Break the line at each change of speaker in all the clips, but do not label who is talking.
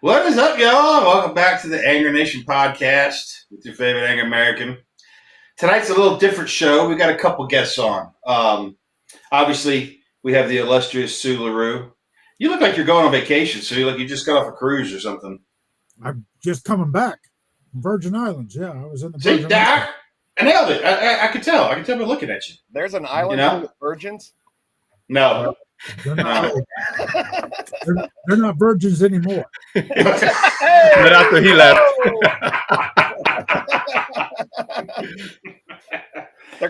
What is up, y'all? Welcome back to the Angery Nation Podcast with your favorite Angery American. Tonight's a little different show. We got a couple guests on. Obviously, we have the illustrious Sue LaRue. You look like you're going on vacation, Sue. Like you just got off a cruise or something.
I'm just coming back from Virgin Islands. Yeah, I was in the
See,
Virgin Islands.
I nailed it. I could tell. I could tell by looking at you.
There's an island with virgins?
No.
They're not, they're not virgins anymore.
But after he left.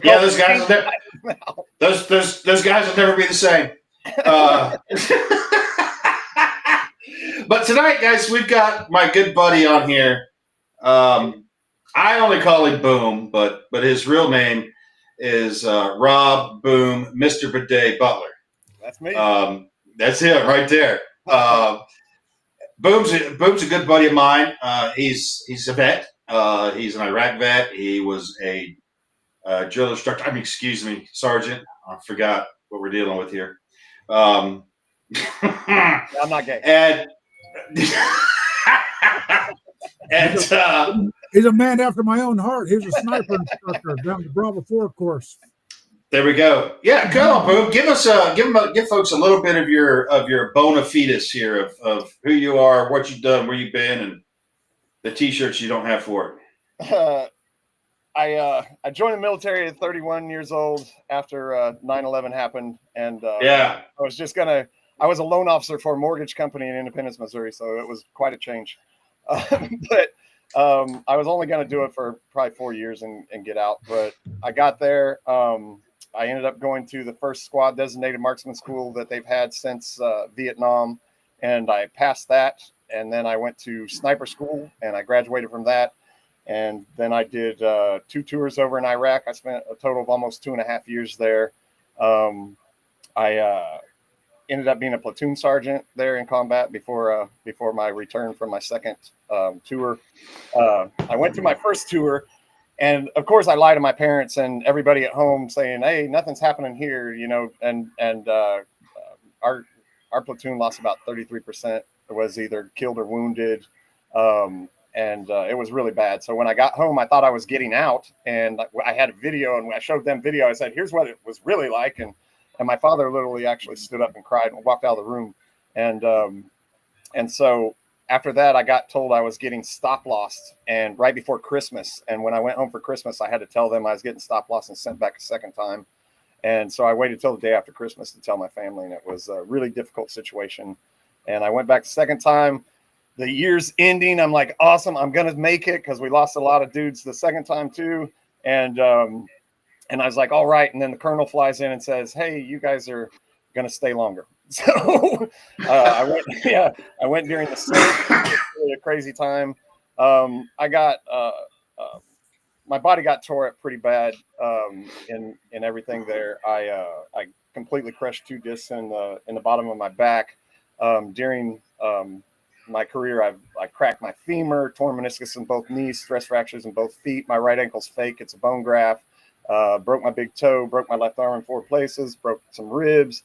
Yeah, those guys will never be the same. But tonight, guys, we've got my good buddy on here. I only call him Boom, but his real name is Rob Boom, Mr. Bidet Butler.
That's me.
That's him right there. Boom's a good buddy of mine. He's a vet. He's an Iraq vet. He was a drill instructor. Sergeant. I forgot what we're dealing with here.
I'm not gay.
And
he's a man after my own heart. He was a sniper instructor down the Bravo 4 course.
There we go. Yeah, go on, Boom. Give folks a little bit of your bona fides here of who you are, what you've done, where you've been, and the T-shirts you don't have for
it. I joined the military at 31 years old after 9/11 happened, and I was a loan officer for a mortgage company in Independence, Missouri, so it was quite a change. But I was only going to do it for probably 4 years and get out. But I got there. I ended up going to the first squad designated marksman school that they've had since Vietnam, and I passed that. And then I went to sniper school, and I graduated from that. And then I did 2 tours over in Iraq. I spent a total of almost 2.5 years there. I ended up being a platoon sergeant there in combat before my return from my second tour. I went to my first tour, and of course I lied to my parents and everybody at home saying, "Hey, nothing's happening here," and our platoon lost about 33%. It was either killed or wounded. And it was really bad. So when I got home, I thought I was getting out, and I had a video, and I showed them video. I said, "Here's what it was really like." And my father literally actually stood up and cried and walked out of the room. And so after that, I got told I was getting stop lost, and right before Christmas. And when I went home for Christmas, I had to tell them I was getting stop lost and sent back a second time. And so I waited till the day after Christmas to tell my family, and it was a really difficult situation. And I went back the second time. The year's ending. I'm like, awesome, I'm going to make it, because we lost a lot of dudes the second time too. And I was like, all right. And then the colonel flies in and says, "Hey, you guys are going to stay longer." So I went during the summer. It was really a crazy time. I got my body got tore up pretty bad in everything there. I completely crushed 2 discs in the bottom of my back. During my career, I cracked my femur, torn meniscus in both knees, stress fractures in both feet. My right ankle's fake; it's a bone graft. Broke my big toe, broke my left arm in 4 places, broke some ribs,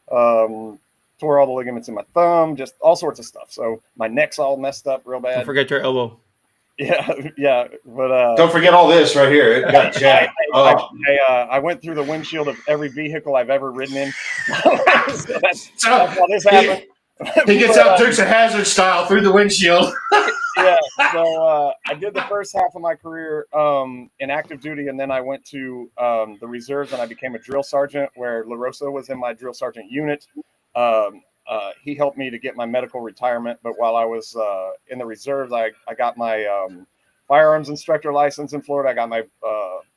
tore all the ligaments in my thumb, just all sorts of stuff. So my neck's all messed up real bad.
Don't forget your elbow.
Yeah. But
don't forget all this right here. It got jacked.
I went through the windshield of every vehicle I've ever ridden in. So that's how this happened.
He gets out Dukes of Hazzard style through the windshield.
Yeah, so I did the first half of my career in active duty, and then I went to the reserves, and I became a drill sergeant, where Larosa was in my drill sergeant unit. He helped me to get my medical retirement, but while I was in the reserves, I got my firearms instructor license in Florida. I got my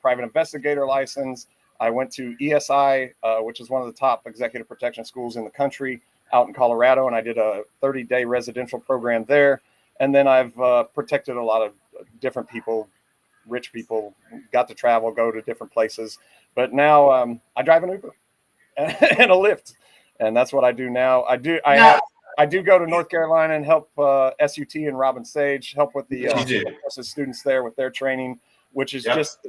private investigator license. I went to ESI, which is one of the top executive protection schools in the country, out in Colorado, and I did a 30-day residential program there. And then I've protected a lot of different people, rich people, got to travel, go to different places. But now I drive an Uber and a Lyft, and that's what I do now. I do go to North Carolina and help SUT and Robin Sage, help with the students there with their training, which is just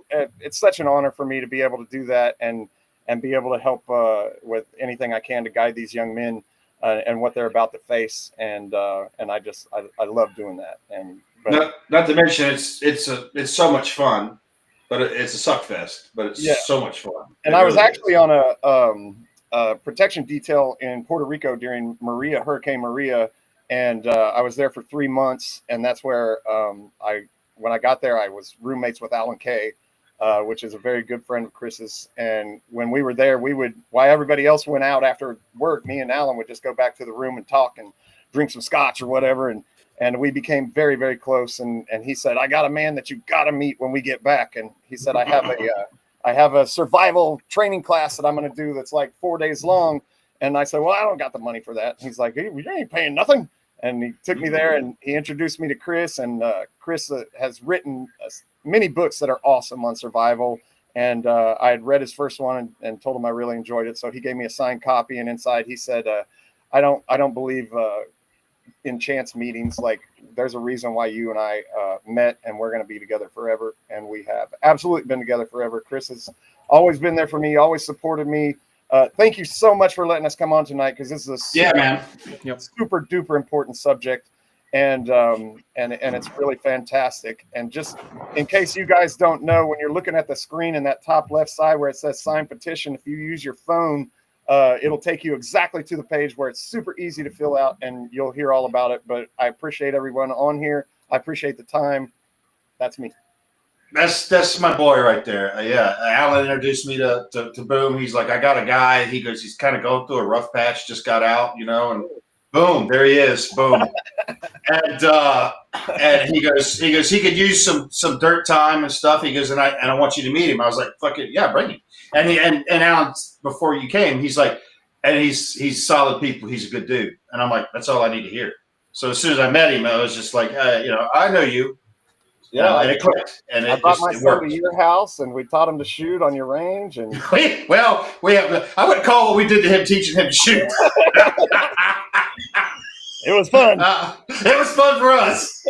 it's such an honor for me to be able to do that and be able to help with anything I can to guide these young men and what they're about to face. And I love doing that.
Not to mention it's so much fun, but it's a suck fest. But it's so much fun.
And I was actually on a protection detail in Puerto Rico during Hurricane Maria, and I was there for 3 months. And that's where when I got there, I was roommates with Alan Kay, which is a very good friend of Chris's. And when we were there, while everybody else went out after work, me and Alan would just go back to the room and talk and drink some scotch or whatever. And we became very, very close. And he said, I got a man that you got to meet when we get back. And he said, I have a survival training class that I'm going to do that's like 4 days long. And I said, well, I don't got the money for that. And he's like, hey, you ain't paying nothing. And he took me there and he introduced me to Chris. And Chris has written many books that are awesome on survival. And I had read his first one and told him I really enjoyed it. So he gave me a signed copy. And inside he said, I don't believe in chance meetings. Like, there's a reason why you and I met, and we're going to be together forever. And we have absolutely been together forever. Chris has always been there for me, always supported me. Thank you so much for letting us come on tonight, because this is a super duper important subject, and it's really fantastic. And just in case you guys don't know, when you're looking at the screen in that top left side where it says sign petition, if you use your phone, it'll take you exactly to the page where it's super easy to fill out, and you'll hear all about it. But I appreciate everyone on here. I appreciate the time. That's me.
That's my boy right there. Alan introduced me to Boom. He's like, I got a guy. He goes, he's kind of going through a rough patch, just got out, and boom, there he is. Boom. and he goes, he could use some dirt time and stuff. He goes, and I want you to meet him. I was like, fuck it, yeah, bring him. And Alan, before you came, he's like, and he's solid people. He's a good dude. And I'm like, that's all I need to hear. So as soon as I met him, I was just like, I know you. Yeah, and it clicked. And I
brought my son to your house, and we taught him to shoot on your range. And
I wouldn't call what we did to him teaching him to shoot.
It was fun.
It was fun for us.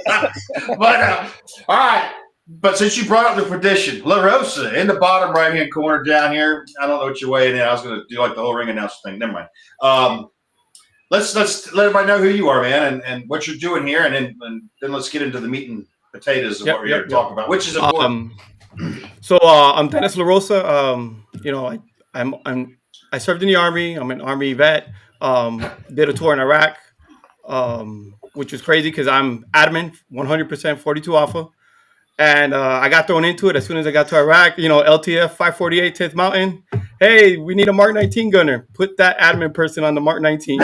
But all right. But since you brought up the petition, Larosa in the bottom right hand corner down here. I don't know what you're weighing in. I was going to do like the whole ring announcer thing. Never mind. Let's let everybody know who you are, man, and what you're doing here, and then let's get into the meat and potatoes of what we're here to talk about, which is important.
I'm Dennis Larosa. I served in the Army. I'm an Army vet. Did a tour in Iraq, which was crazy because I'm admin, 100% 42 Alpha. And I got thrown into it as soon as I got to Iraq. LTF 548 10th Mountain. Hey, we need a Mark 19 gunner. Put that admin person on the Mark 19.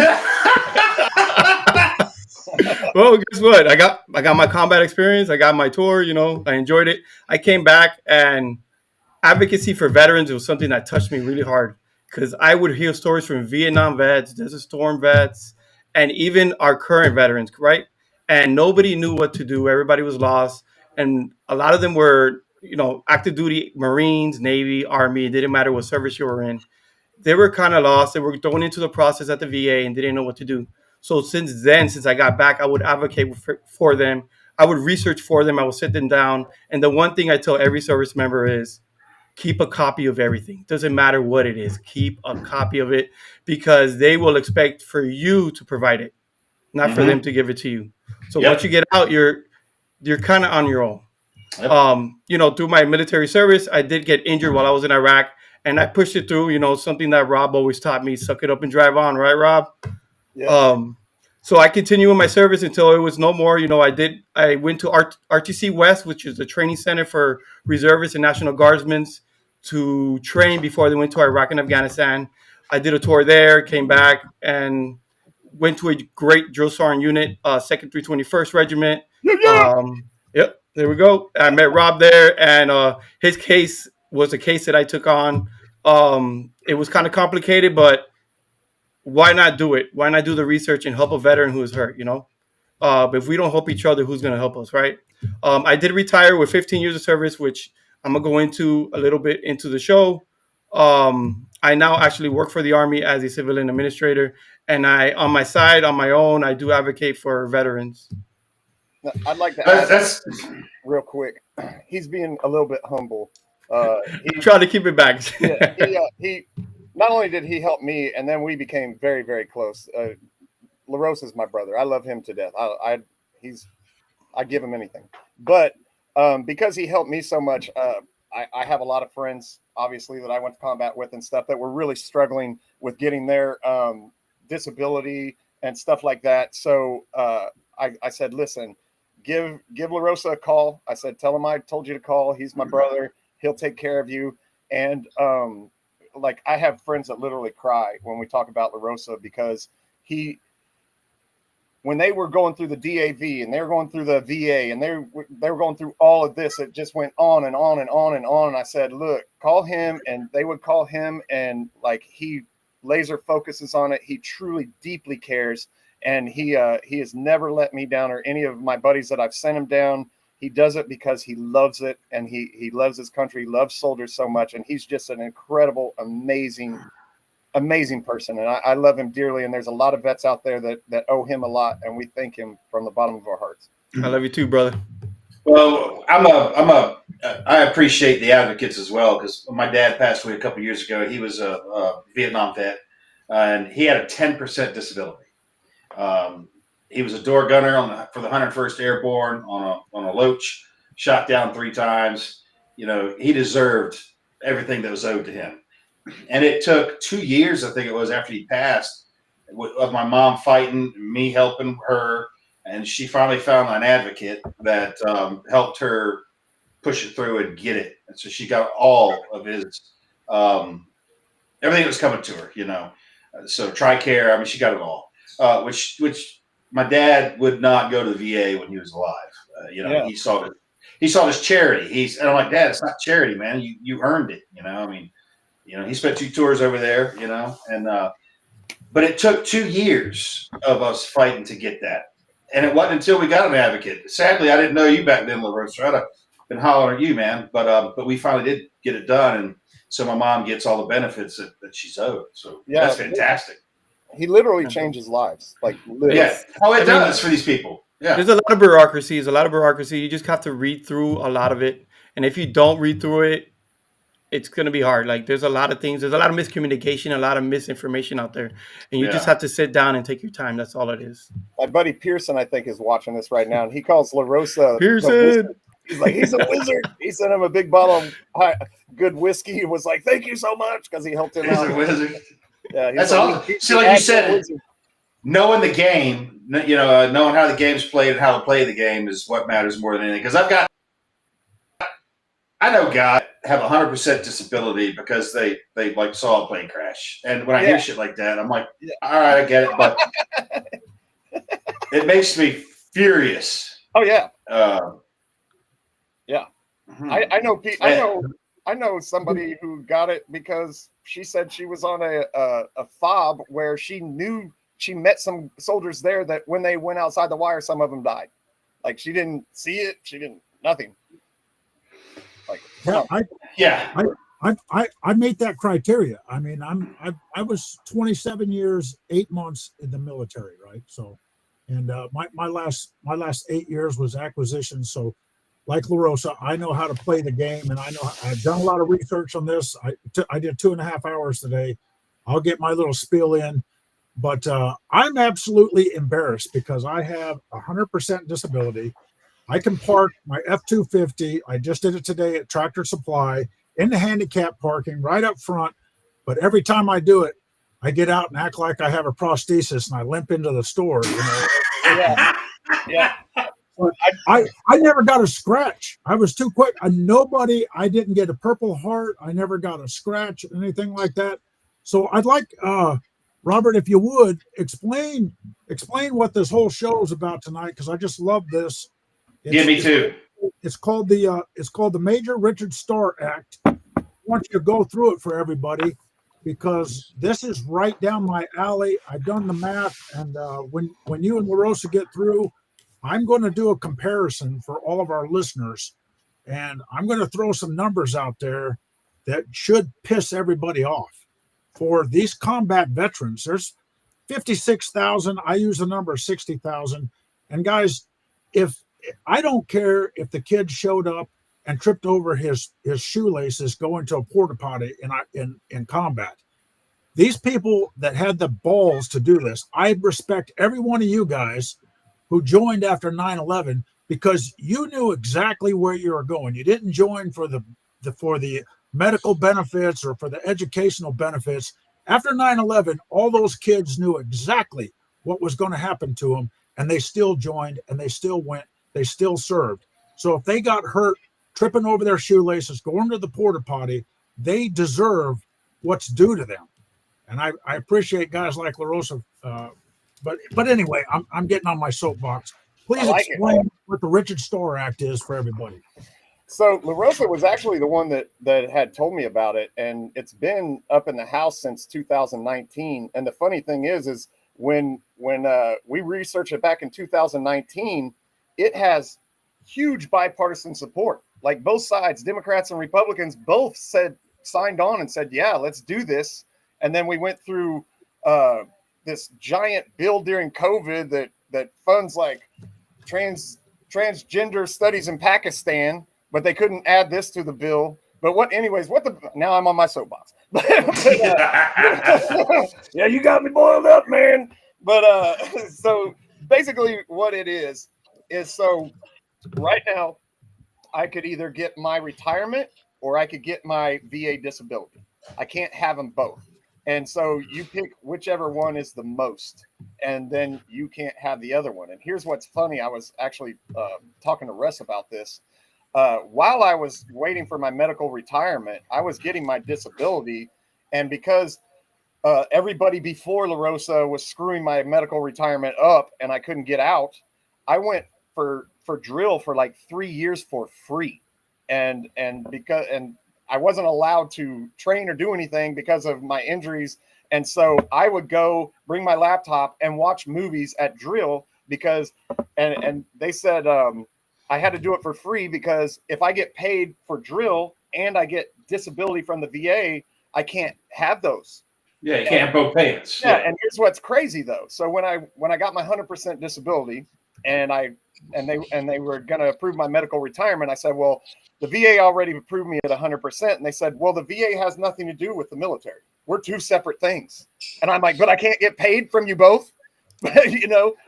Well, guess what? I got my combat experience. I got my tour. I enjoyed it. I came back, and advocacy for veterans was something that touched me really hard, because I would hear stories from Vietnam vets, Desert Storm vets, and even our current veterans, right? And nobody knew what to do. Everybody was lost. And a lot of them were, active duty Marines, Navy, Army. It didn't matter what service you were in. They were kind of lost. They were thrown into the process at the VA and didn't know what to do. So since I got back, I would advocate for them. I would research for them. I would sit them down. And the one thing I tell every service member is keep a copy of everything. Doesn't matter what it is. Keep a copy of it, because they will expect for you to provide it, not for them to give it to you. So once you get out, you're kind of on your own. Yep. Through my military service, I did get injured while I was in Iraq, and I pushed it through. Something that Rob always taught me: suck it up and drive on. Right, Rob? Yeah. So I continued in my service until it was no more. I went to RTC West, which is the training center for reservists and National Guardsmen, to train before they went to Iraq and Afghanistan. I did a tour there, came back, and went to a great drill sergeant unit, 2nd 321st Regiment. Yep, there we go. I met Rob there, and his case was a case that I took on. It was kind of complicated, but why not do it? Why not do the research and help a veteran who is hurt, But if we don't help each other, who's going to help us, right? I did retire with 15 years of service, which I'm going to go into a little bit into the show. I now actually work for the Army as a civilian administrator, and on my side, on my own, I do advocate for veterans.
I'd like to add real quick. He's being a little bit humble.
He tried to keep it back.
He not only did he help me, and then we became very, very close. Larosa's my brother. I love him to death. I give him anything. But because he helped me so much, I have a lot of friends, obviously, that I went to combat with and stuff that were really struggling with getting their disability and stuff like that. So I said, listen, give Larosa a call. I said, tell him I told you to call. He's my brother. He'll take care of you. And like, I have friends that literally cry when we talk about Larosa, because when they were going through the DAV and they were going through the VA and they were going through all of this, it just went on and on and on and on. And I said, look, call him. And they would call him, and like, he laser focuses on it. He truly deeply cares. And he has never let me down, or any of my buddies that I've sent him down. He does it because he loves it, and he loves his country, he loves soldiers so much. And he's just an incredible, amazing person. And I love him dearly. And there's a lot of vets out there that owe him a lot. And we thank him from the bottom of our hearts.
I love you too, brother.
Well, I appreciate the advocates as well, because my dad passed away a couple of years ago. He was a Vietnam vet, and he had a 10% disability. He was a door gunner for the 101st Airborne on a Loach, shot down 3 times. You know, he deserved everything that was owed to him. And it took 2 years, I think it was, after he passed, of my mom fighting, me helping her, and she finally found an advocate that helped her push it through and get it. And so she got all of his everything that was coming to her, you know. So TRICARE, I mean, she got it all. Which my dad would not go to the VA when he was alive.
Yeah.
He saw this charity. And I'm like, Dad, it's not charity, man. You earned it. You know, I mean, he spent 2 tours over there, and but it took 2 years of us fighting to get that. And it wasn't until we got an advocate. Sadly, I didn't know you back then, Larosa. I'd have been hollering at you, man. But we finally did get it done, and so my mom gets all the benefits that she's owed. So that's fantastic.
He literally changes lives. Like, literally.
Yeah. Oh, it does for these people. Yeah.
There's a lot of bureaucracy. You just have to read through a lot of it. And if you don't read through it, it's going to be hard. Like, there's a lot of things. There's a lot of miscommunication, a lot of misinformation out there. And you just have to sit down and take your time. That's all it is.
My buddy Pearson, I think, is watching this right now. And he calls Larosa
Pearson.
He's like, he's a wizard. He sent him a big bottle of good whiskey and was like, thank you so much, because he helped him out.
He's a wizard.
Yeah,
that's all. See, like you said, knowing the game, knowing how the game's played and how to play the game is what matters more than anything. Because I know guys have 100% disability because they like saw a plane crash, and when I hear shit like that, I'm like, all right, I get it, but it makes me furious.
Oh yeah.
Yeah.
I know somebody who got it because she said she was on a fob where she knew she met some soldiers there that when they went outside the wire, some of them died. Like, she didn't see it. She didn't, nothing. Like,
I made that criteria. I mean, I was 27 years, 8 months in the military, right? So, and my last 8 years was acquisition. So, like Larosa, I know how to play the game, and I've done a lot of research on this. I did 2.5 hours today. I'll get my little spiel in, but I'm absolutely embarrassed because I have 100% disability. I can park my F-250. I just did it today at Tractor Supply in the handicap parking right up front. But every time I do it, I get out and act like I have a prosthesis and I limp into the store.
Yeah.
I never got a scratch. I was too quick. I didn't get a Purple Heart. I never got a scratch, anything like that. So I'd like, Robert, if you would explain what this whole show is about tonight, because I just love this.
Me too.
It's called the Major Richard Starr Act. I want you to go through it for everybody, because this is right down my alley. I've done the math, and when you and Larosa get through, I'm going to do a comparison for all of our listeners, and I'm going to throw some numbers out there that should piss everybody off. For these combat veterans, there's 56,000. I use the number 60,000. And guys, I don't care if the kid showed up and tripped over his shoelaces going to a porta potty in combat. these people that had the balls to do this, I respect every one of you guys who joined after 9/11 because you knew exactly where you were going. You didn't join for the medical benefits or for the educational benefits. After 9/11, all those kids knew exactly what was going to happen to them, and they still joined, and they still went, they still served. So if they got hurt tripping over their shoelaces, going to the porta potty, they deserve what's due to them. And I appreciate guys like Larosa. But anyway, I'm getting on my soapbox. Please explain what the Richard Starr Act is for everybody.
So Larosa was actually the one that had told me about it, and it's been up in the House since 2019. And the funny thing is when we researched it back in 2019, it has huge bipartisan support. Like both sides, Democrats and Republicans, both signed on and said, yeah, let's do this. And then we went through this giant bill during COVID that funds like transgender studies in Pakistan, but they couldn't add this to the bill. But now I'm on my soapbox. Yeah, you got me boiled up, man. But so basically what it is so right now I could either get my retirement or I could get my VA disability. I can't have them both. And so you pick whichever one is the most, and then you can't have the other one. And here's what's funny. I was actually talking to Russ about this. While I was waiting for my medical retirement, I was getting my disability. And because everybody before Larosa was screwing my medical retirement up and I couldn't get out, I went for drill for like 3 years for free. And I wasn't allowed to train or do anything because of my injuries. And so I would go bring my laptop and watch movies at drill because they said I had to do it for free because if I get paid for drill and I get disability from the VA, I can't have those.
Yeah, you can't have both payments.
Yeah, and here's what's crazy though. So when I got my 100% disability and they were going to approve my medical retirement, I said, well, the VA already approved me at 100%. And they said, well, the VA has nothing to do with the military. We're two separate things. And I'm like, but I can't get paid from you both.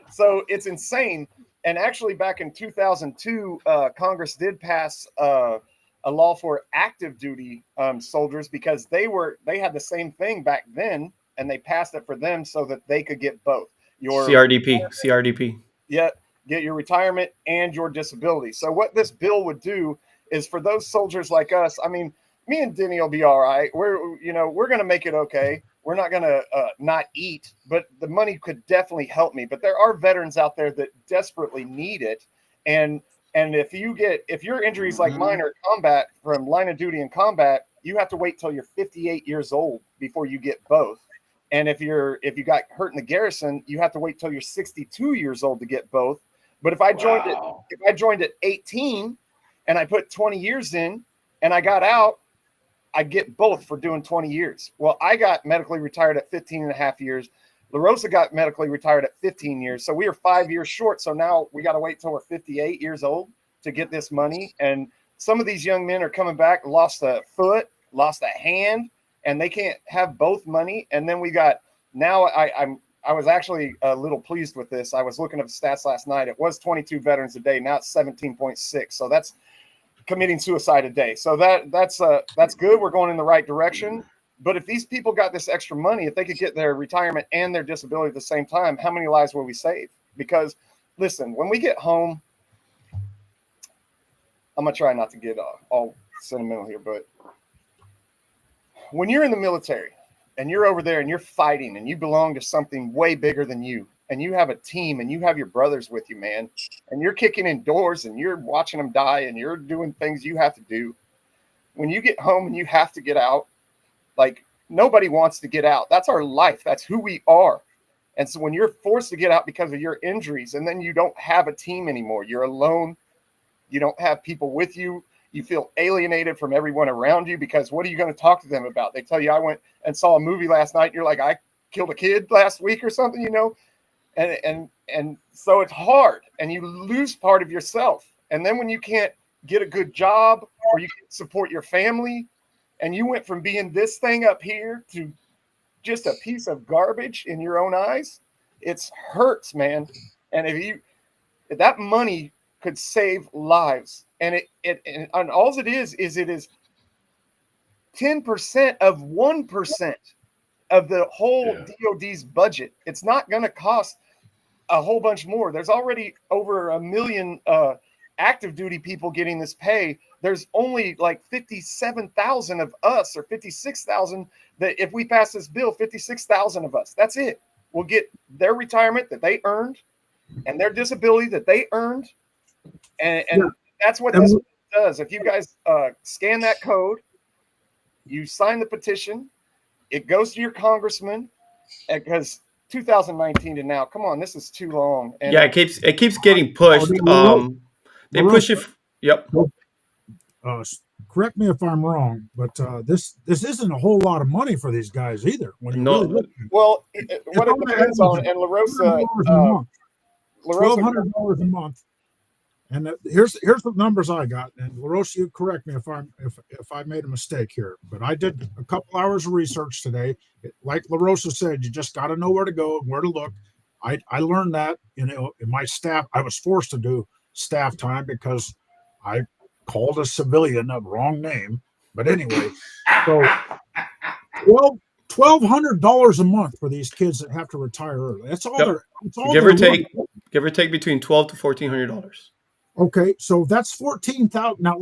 So it's insane. And actually back in 2002, Congress did pass a law for active duty soldiers because they had the same thing back then, and they passed it for them so that they could get both.
CRDP.
Yeah, get your retirement and your disability. So what this bill would do is for those soldiers like us, I mean, me and Denny will be all right. We're going to make it okay. We're not going to not eat, but the money could definitely help me. But there are veterans out there that desperately need it. And if your injuries like mine are combat, from line of duty and combat, you have to wait till you're 58 years old before you get both. And if you got hurt in the garrison, you have to wait till you're 62 years old to get both. But if I joined at 18 and I put 20 years in and I got out, I get both for doing 20 years. Well, I got medically retired at 15 and a half years. Larosa got medically retired at 15 years. So we are 5 years short. So now we got to wait till we're 58 years old to get this money. And some of these young men are coming back, lost a foot, lost a hand, and they can't have both money. And then we got, now I was actually a little pleased with this. I was looking at the stats last night. It was 22 veterans a day. Now it's 17.6. So that's committing suicide a day. So that's good. We're going in the right direction. But if these people got this extra money, if they could get their retirement and their disability at the same time, how many lives will we save? Because listen, when we get home, I'm going to try not to get all sentimental here, but when you're in the military and you're over there and you're fighting and you belong to something way bigger than you, and you have a team and you have your brothers with you, man, and you're kicking in doors and you're watching them die and you're doing things you have to do. When you get home and you have to get out, like nobody wants to get out. That's our life. That's who we are. And so when you're forced to get out because of your injuries and then you don't have a team anymore, you're alone. You don't have people with you. You feel alienated from everyone around you because what are you going to talk to them about? They tell you, I went and saw a movie last night. And you're like, I killed a kid last week or something, And so it's hard and you lose part of yourself. And then when you can't get a good job or you can't support your family, and you went from being this thing up here to just a piece of garbage in your own eyes, it hurts, man. And if that money could save lives, and and all it is 10% of 1% of the whole DOD's budget. It's not going to cost a whole bunch more. There's already over 1 million active duty people getting this pay. There's only like 57,000 of us, or 56,000, that if we pass this bill, 56,000 of us, that's it. We'll get their retirement that they earned and their disability that they earned. And that's what this does. If you guys scan that code, you sign the petition, it goes to your congressman, because 2019 to now, come on, this is too long. And
yeah, it keeps getting pushed. They push it. Yep.
Correct me if I'm wrong, but this isn't a whole lot of money for these guys either. When you
No.
really look at it.
well, what it depends on, and Larosa,
$1,200 a month. And here's the numbers I got. And Larosa, you correct me if I made a mistake here, but I did a couple hours of research today. Like Larosa said, you just got to know where to go and where to look. I learned that in my staff. I was forced to do staff time because I called a civilian a wrong name. But anyway, so $1,200 a month for these kids that have to retire early. That's all.
Yep.
That's all.
Give or take between $1,200 to $1,400.
Okay, so that's 14,000. Now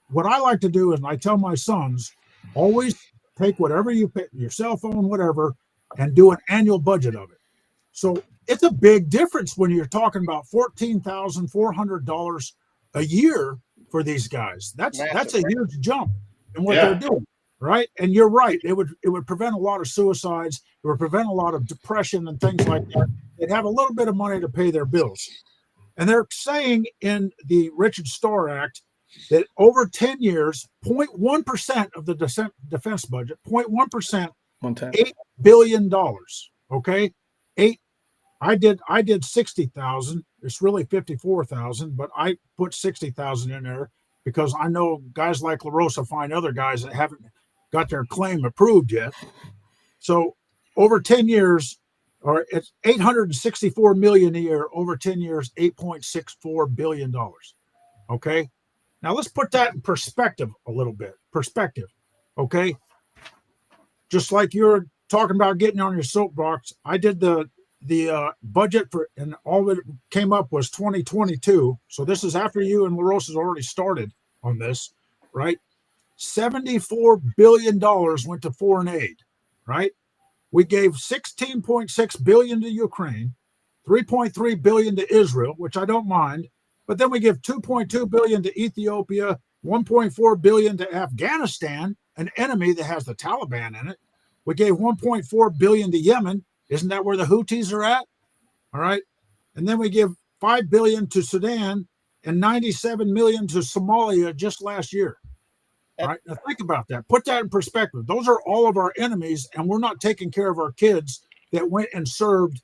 what I like to do is I tell my sons, always take whatever you pay, your cell phone, whatever, and do an annual budget of it. So it's a big difference when you're talking about $14,400 a year for these guys. That's a huge jump in what they're doing, right? And you're right. It would prevent a lot of suicides. It would prevent a lot of depression and things like that. They'd have a little bit of money to pay their bills. And they're saying in the Richard Starr Act that over 10 years, 0.1% of the defense budget, 0.1%, $8 billion. Okay. I did 60,000. It's really 54,000, but I put 60,000 in there because I know guys like Larosa find other guys that haven't got their claim approved yet. So over 10 years, or it's $864 million a year over 10 years, $8.64 billion. Okay. Now let's put that in perspective a little bit. Okay. Just like you're talking about getting on your soapbox, I did the budget for, and all that came up was 2022. So this is after you and Larosa's already started on this, right? $74 billion went to foreign aid, right? We gave $16.6 billion to Ukraine, $3.3 billion to Israel, which I don't mind, but then we give $2.2 billion to Ethiopia, $1.4 billion to Afghanistan, an enemy that has the Taliban in it. We gave $1.4 billion to Yemen. Isn't that where the Houthis are at? All right. And then we give $5 billion to Sudan and $97 million to Somalia just last year. All right. Now think about that. Put that in perspective. Those are all of our enemies, and we're not taking care of our kids that went and served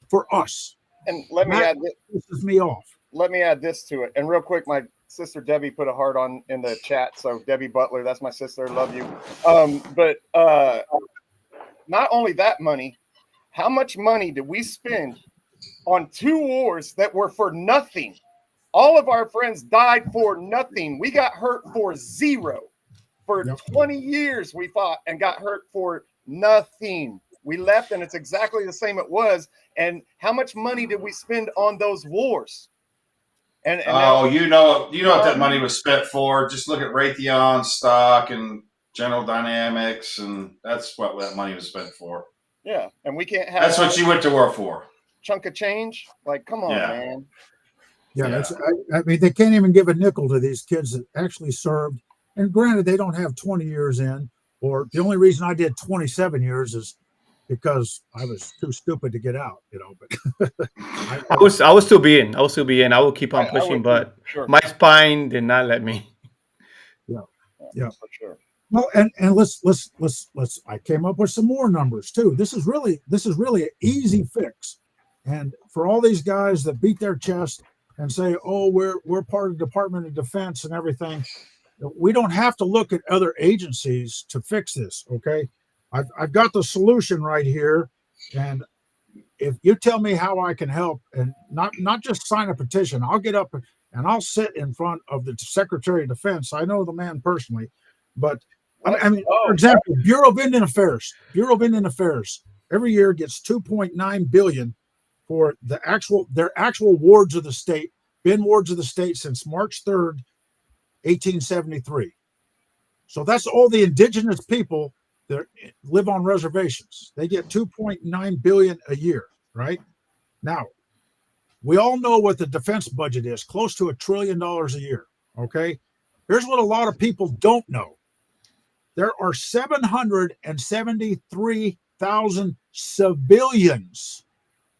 for us.
And let me add this.
Pisses me off.
Let me add this to it. And real quick, my sister Debbie put a heart on in the chat. So Debbie Butler, that's my sister. Love you. But not only that money, how much money did we spend on 2 wars that were for nothing? All of our friends died for nothing. We got hurt for zero. For 20 years, we fought and got hurt for nothing. We left, and it's exactly the same it was. And how much money did we spend on those wars? And now,
you know what that money was spent for. Just look at Raytheon stock and General Dynamics, and that's what that money was spent for.
Yeah, and we can't have.
That's what you went to war for.
Chunk of change, like, come on, man.
Yeah, that's. I mean, they can't even give a nickel to these kids that actually served. And granted, they don't have 20 years in, or the only reason I did 27 years is because I was too stupid to get out, but
I will still be in. I will keep on pushing, but my spine did not let me.
Yeah,
for sure.
Well, and let's I came up with some more numbers too. This is really an easy fix. And for all these guys that beat their chest and say, "Oh, we're part of the Department of Defense and everything," we don't have to look at other agencies to fix this, okay? I've got the solution right here, and if you tell me how I can help, and not just sign a petition, I'll get up and I'll sit in front of the Secretary of Defense. I know the man personally, but I mean, for example, Bureau of Indian Affairs every year gets $2.9 billion for their actual wards of the state, been wards of the state since March 3rd, 1873. So that's all the indigenous people that live on reservations. They get $2.9 billion a year, right? Now, we all know what the defense budget is, close to $1 trillion a year, okay? Here's what a lot of people don't know. There are 773,000 civilians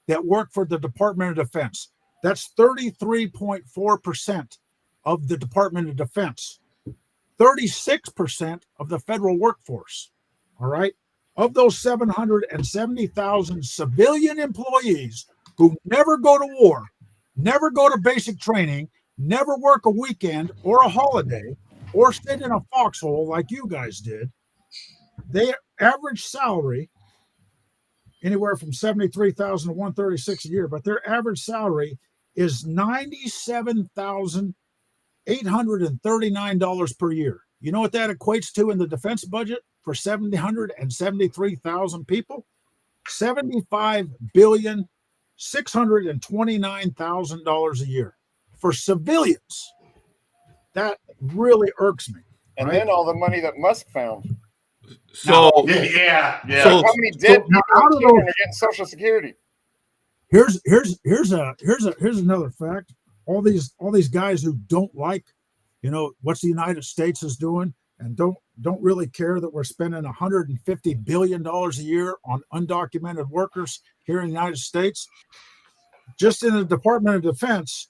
that work for the Department of Defense. That's 33.4% of the Department of Defense. 36% of the federal workforce. All right. Of those 770,000 civilian employees who never go to war, never go to basic training, never work a weekend or a holiday, or sit in a foxhole like you guys did, their average salary, anywhere from 73,000 to 136 a year, but their average salary is $97,839 per year. You know what that equates to in the defense budget for 773,000 people? $75,629,000 a year for civilians. That really irks me.
And then all the money that Musk found.
So
How many dead people and children are getting Social Security?
Here's another fact. All these guys who don't like, what the United States is doing, and don't really care that we're spending $150 billion a year on undocumented workers here in the United States. Just in the Department of Defense,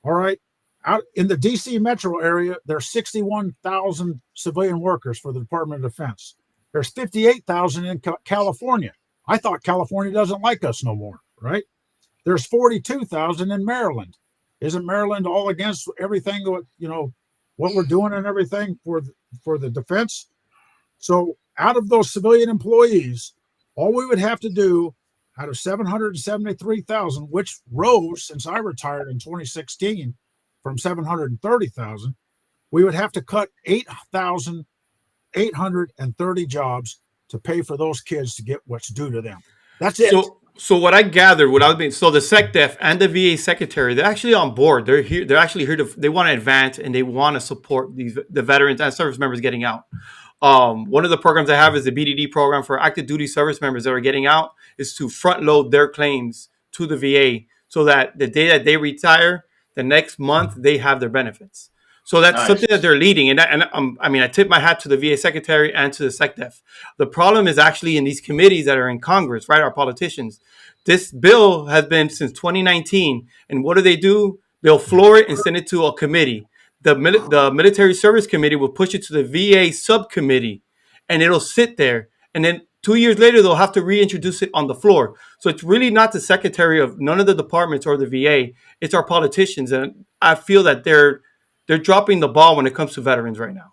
all right, out in the DC metro area, there's 61,000 civilian workers for the Department of Defense. There's 58,000 in California. I thought California doesn't like us no more, right? There's 42,000 in Maryland. Isn't Maryland all against everything, what we're doing and everything for the defense? So out of those civilian employees, all we would have to do out of 773,000, which rose since I retired in 2016 from 730,000, we would have to cut 8,830 jobs to pay for those kids to get what's due to them. That's it.
So what I gathered, so the SecDef and the VA secretary, they're actually on board. They're here. They're actually here they want to advance and they want to support the veterans and service members getting out. One of the programs I have is the BDD program for active duty service members that are getting out, is to front load their claims to the VA so that the day that they retire, the next month they have their benefits. So that's something that they're leading. I tip my hat to the VA secretary and to the SecDef. The problem is actually in these committees that are in Congress, right? Our politicians. This bill has been since 2019. And what do? They'll floor it and send it to a committee. The Military Service Committee will push it to the VA subcommittee and it'll sit there. And then 2 years later, they'll have to reintroduce it on the floor. So it's really not the secretary of none of the departments or the VA. It's our politicians. And I feel that they're dropping the ball when it comes to veterans right now.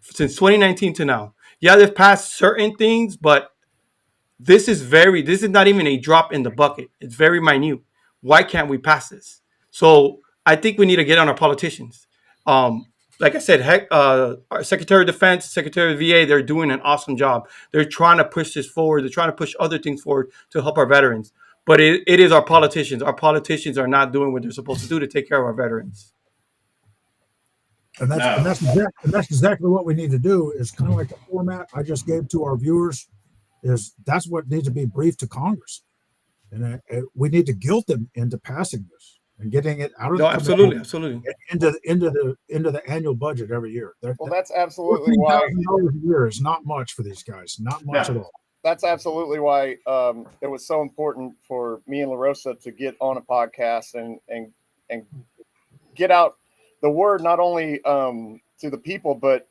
Since 2019 to now. Yeah, they've passed certain things, but this is not even a drop in the bucket. It's very minute. Why can't we pass this? So I think we need to get on our politicians. Like I said, our Secretary of Defense, Secretary of VA, they're doing an awesome job. They're trying to push this forward. They're trying to push other things forward to help our veterans. But it is our politicians. Our politicians are not doing what they're supposed to do to take care of our veterans.
And that's exactly what we need to do. Is kind of like the format I just gave to our viewers. That's what needs to be briefed to Congress, and we need to guilt them into passing this and getting it out of the
absolutely
into the annual budget every year.
That's absolutely why
$14,000 a year is not much for these guys. Not much at all.
That's absolutely why it was so important for me and Larosa to get on a podcast and get out the word, not only to the people, but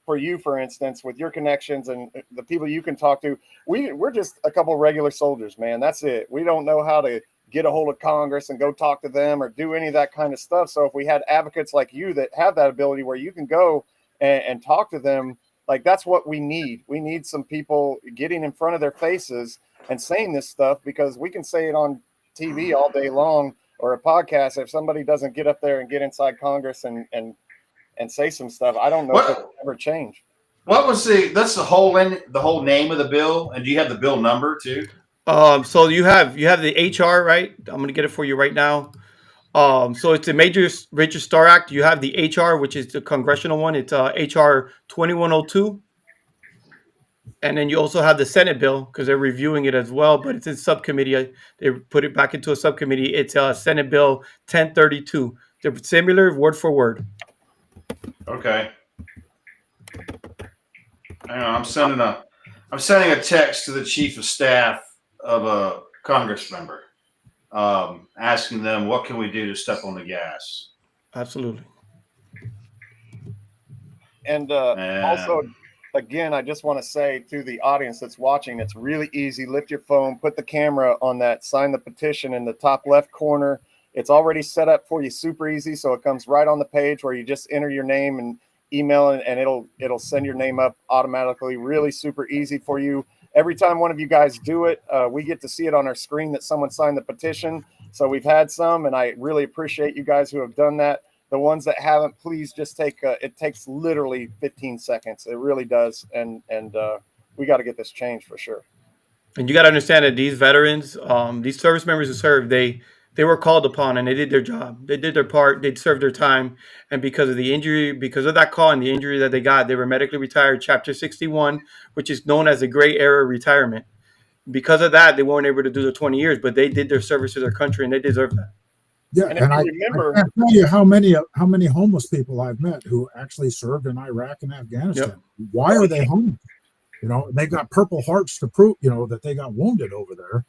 for you, for instance, with your connections and the people you can talk to. We're just a couple of regular soldiers, man. That's it. We don't know how to get a hold of Congress and go talk to them or do any of that kind of stuff. So if we had advocates like you that have that ability where you can go and talk to them Like, that's what we need. We need some people getting in front of their faces and saying this stuff, because we can say it on TV all day long or a podcast. If somebody doesn't get up there and get inside Congress and say some stuff, I don't know if it'll ever change.
What was that's the whole name of the bill, and do you have the bill number too?
So you have the HR, right? I'm gonna get it for you right now. So it's the Major Richard Starr Act. You have the HR, which is the congressional one. It's HR 2102. And then you also have the Senate bill, because they're reviewing it as well, but it's in subcommittee. They put it back into a subcommittee. It's Senate Bill 1032. They're similar word for word.
Okay. I'm sending a text to the chief of staff of a Congress member, asking them what can we do to step on the gas.
Absolutely.
And also, again, I just want to say to the audience that's watching, it's really easy. Lift your phone, put the camera on that, sign the petition in the top left corner. It's already set up for you, super easy. So it comes right on the page where you just enter your name and email, and it'll send your name up automatically. Really super easy for you. Every time one of you guys do it, we get to see it on our screen that someone signed the petition. So we've had some, and I really appreciate you guys who have done that. The ones that haven't, please just it takes literally 15 seconds. It really does. And we got to get this changed for sure.
And you got to understand that these veterans, these service members who served, they were called upon and they did their job. They did their part. They served their time. And because of the injury, because of that call and the injury that they got, they were medically retired, Chapter 61, which is known as the gray area retirement. Because of that, they weren't able to do the 20 years, but they did their service to their country and they deserve that.
Yeah,
and
I
remember,
can't tell you how many homeless people I've met who actually served in Iraq and Afghanistan. Yep. Why are they homeless? They got Purple Hearts to prove, that they got wounded over there.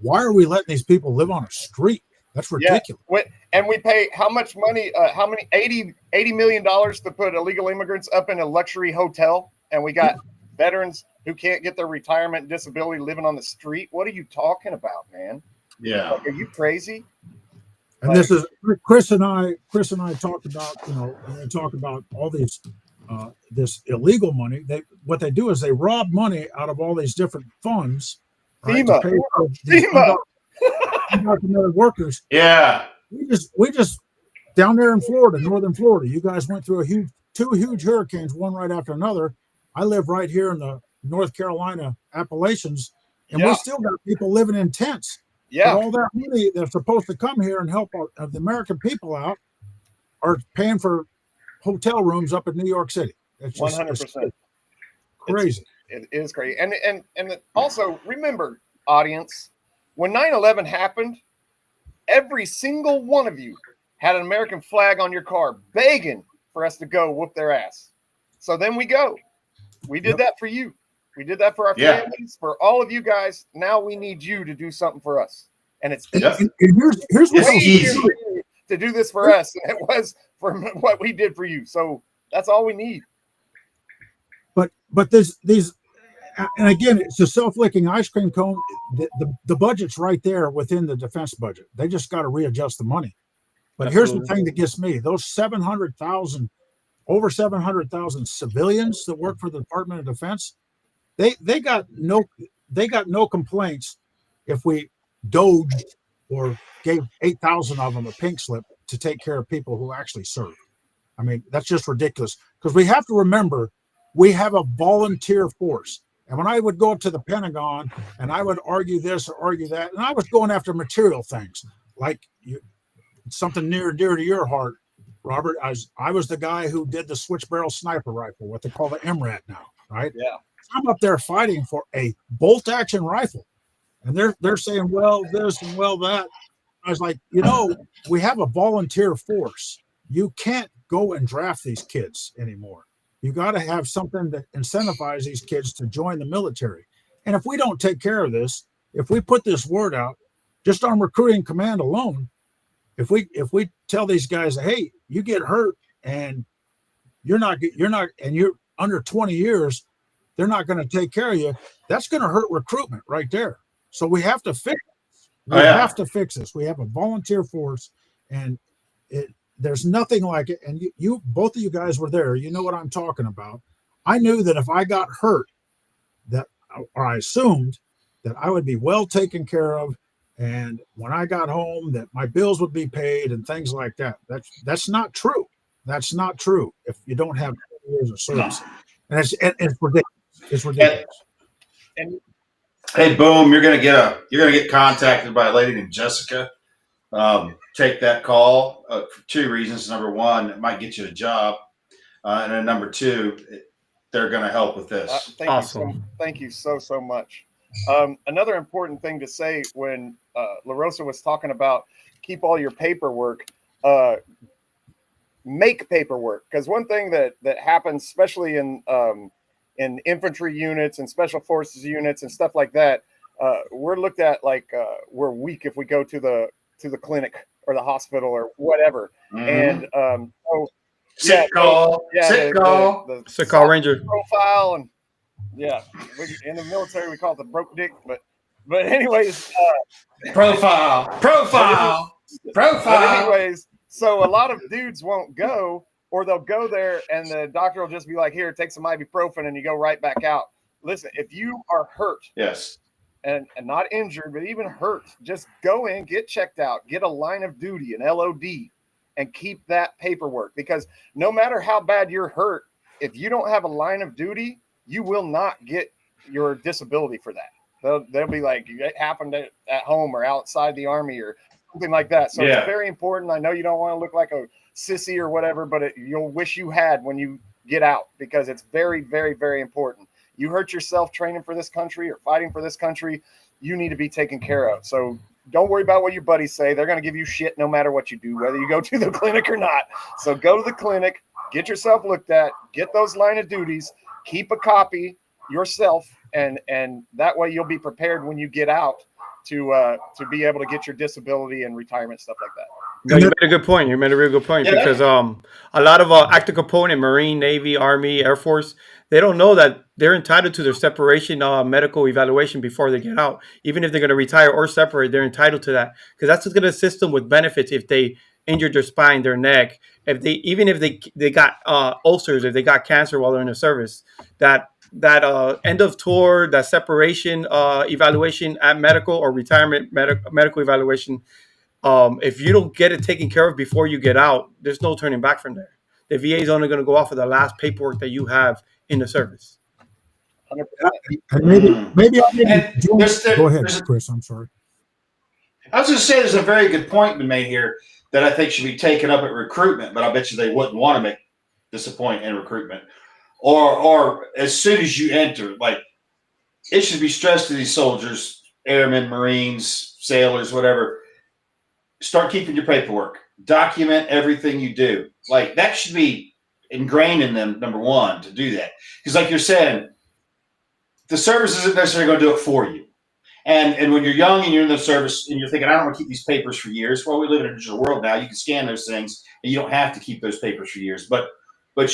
Why are we letting these people live on a street? That's ridiculous.
Yeah. And we pay how much money? how many $80 million to put illegal immigrants up in a luxury hotel, and we got veterans who can't get their retirement disability living on the street. What are you talking about, man?
Yeah,
are you crazy?
And this is Chris and I talked about, talk about all these this illegal money. What they do is they rob money out of all these different funds. Right,
FEMA.
to pay for these undocumented workers.
Yeah.
We just down there in Florida, northern Florida, you guys went through two huge hurricanes, one right after another. I live right here in the North Carolina Appalachians, and we still got people living in tents.
Yeah,
but all that money that's supposed to come here and help the American people out are paying for hotel rooms up in New York City. It's
100%.
Crazy.
It is crazy. And also remember, audience, when 9/11 happened, every single one of you had an American flag on your car begging for us to go whoop their ass. So then we go. We did that for you. We did that for our families, for all of you guys. Now we need you to do something for us. And it's
and here's what's
easy
to do this for us than it was for what we did for you. So that's all we need.
But these and again, it's a self-licking ice cream cone. The budget's right there within the defense budget. They just got to readjust the money. But here's the thing that gets me: those over 700,000 civilians that work for the Department of Defense. They got no complaints if we doged or gave 8,000 of them a pink slip to take care of people who actually serve. I mean, that's just ridiculous, because we have to remember we have a volunteer force. And when I would go up to the Pentagon and I would argue this or argue that, and I was going after material things like something near and dear to your heart, Robert. I was the guy who did the switch barrel sniper rifle, what they call the MRAT now, right?
Yeah.
I'm up there fighting for a bolt action rifle, and they're saying, well, this and well that. I was like, we have a volunteer force. You can't go and draft these kids anymore. You got to have something that incentivizes these kids to join the military. And if we don't take care of this, if we put this word out just on recruiting command alone, if we tell these guys, hey, you get hurt and you're under 20 years, they're not going to take care of you. That's going to hurt recruitment right there. So we have to fix this. We have to fix this. We have a volunteer force, and there's nothing like it. And you both of you guys were there. You know what I'm talking about. I knew that if I got hurt, or I assumed that I would be well taken care of, and when I got home, that my bills would be paid and things like that. That's not true. That's not true if you don't have 20 years of service, and it's ridiculous. It's ridiculous.
And
Hey, boom! You're gonna get contacted by a lady named Jessica. Take that call for two reasons. Number one, it might get you a job, and then number two, they're going to help with this.
Thank you so much. Another important thing to say when Larosa was talking about keep all your paperwork, make paperwork, because one thing that happens, especially in infantry units and special forces units and stuff like that, we're looked at like we're weak if we go to the clinic or the hospital or whatever.
Mm-hmm.
And
sick call
ranger
profile, and in the military we call it the broke dick, but anyways,
profile.
But anyways, so a lot of dudes won't go, or they'll go there and the doctor will just be like, here, take some ibuprofen, and you go right back out. Listen, if you are hurt,
yes,
and not injured, but even hurt, just go in, get checked out, get a line of duty, an LOD, and keep that paperwork, because no matter how bad you're hurt, if you don't have a line of duty, you will not get your disability for that. They'll be like, it happened at home or outside the Army or something like that. So It's very important. I know you don't want to look like a sissy or whatever, but you'll wish you had when you get out, because it's very, very, very important. You hurt yourself training for this country or fighting for this country, you need to be taken care of. So don't worry about what your buddies say. They're going to give you shit no matter what you do, whether you go to the clinic or not. So go to the clinic, get yourself looked at, get those line of duties, keep a copy yourself, and that way you'll be prepared when you get out to be able to get your disability and retirement, stuff like that.
No, you made a good point. You made a real good point, because a lot of active component, Marine, Navy, Army, Air Force, they don't know that they're entitled to their separation medical evaluation before they get out. Even if they're going to retire or separate, they're entitled to that, because that's what's going to assist them with benefits if they injured their spine, their neck, if they got ulcers, if they got cancer while they're in the service. That end of tour, that separation evaluation at medical or retirement medical evaluation. If you don't get it taken care of before you get out, there's no turning back from there. The VA is only going to go off of the last paperwork that you have in the service.
100%.
And maybe go ahead, Chris. I'm sorry.
I was going to say there's a very good point been made here that I think should be taken up at recruitment, but I bet you they wouldn't want to make this a point in recruitment. Or as soon as you enter, like, it should be stressed to these soldiers, airmen, Marines, sailors, whatever. Start keeping your paperwork. Document everything you do. Like, that should be ingrained in them, number one, to do that. Because like you're saying, the service isn't necessarily going to do it for you. And when you're young and you're in the service and you're thinking, I don't want to keep these papers for years. Well, we live in a digital world now. You can scan those things and you don't have to keep those papers for years. But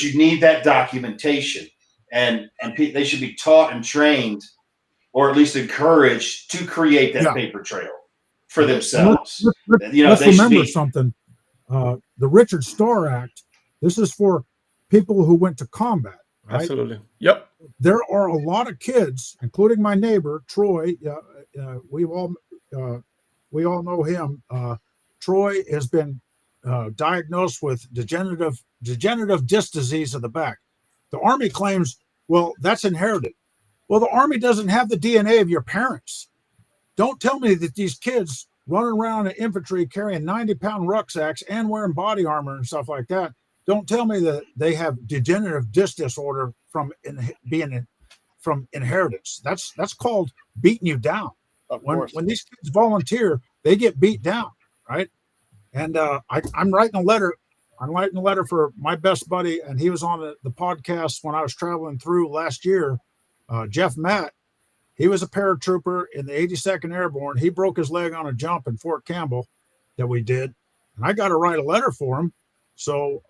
you need that documentation. And they should be taught and trained, or at least encouraged, to create that paper trail for themselves.
Let's remember something. The Richard Starr Act, this is for people who went to combat, right?
Absolutely. Yep.
There are a lot of kids, including my neighbor, Troy. We all know him. Troy has been diagnosed with degenerative disc disease of the back. The Army claims, well, that's inherited. Well, the Army doesn't have the DNA of your parents. Don't tell me that these kids running around in infantry carrying 90-pound rucksacks and wearing body armor and stuff like that, don't tell me that they have degenerative disc disorder from inheritance. That's called beating you down. When these kids volunteer, they get beat down, right? And I'm writing a letter. I'm writing a letter for my best buddy, and he was on the podcast when I was traveling through last year. Jeff Matt, he was a paratrooper in the 82nd Airborne. He broke his leg on a jump in Fort Campbell that we did, and I got to write a letter for him. So,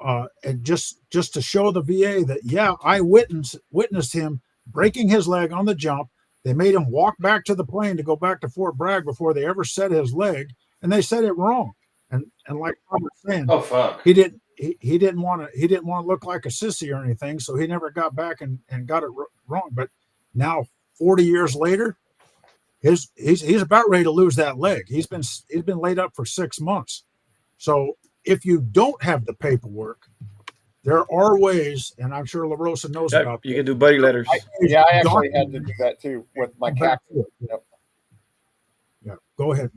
and just to show the VA that, I witnessed him breaking his leg on the jump. They made him walk back to the plane to go back to Fort Bragg before they ever set his leg, and they said it wrong. And like I was saying,
oh fuck,
he he didn't want to look like a sissy or anything, so he never got back and got it wrong. But now 40 years later, he's about ready to lose that leg. He's been laid up for 6 months. So if you don't have the paperwork, there are ways, and I'm sure Larosa knows about.
You can do buddy letters.
I actually had to do that too with my cat. Yep.
Yeah, go ahead.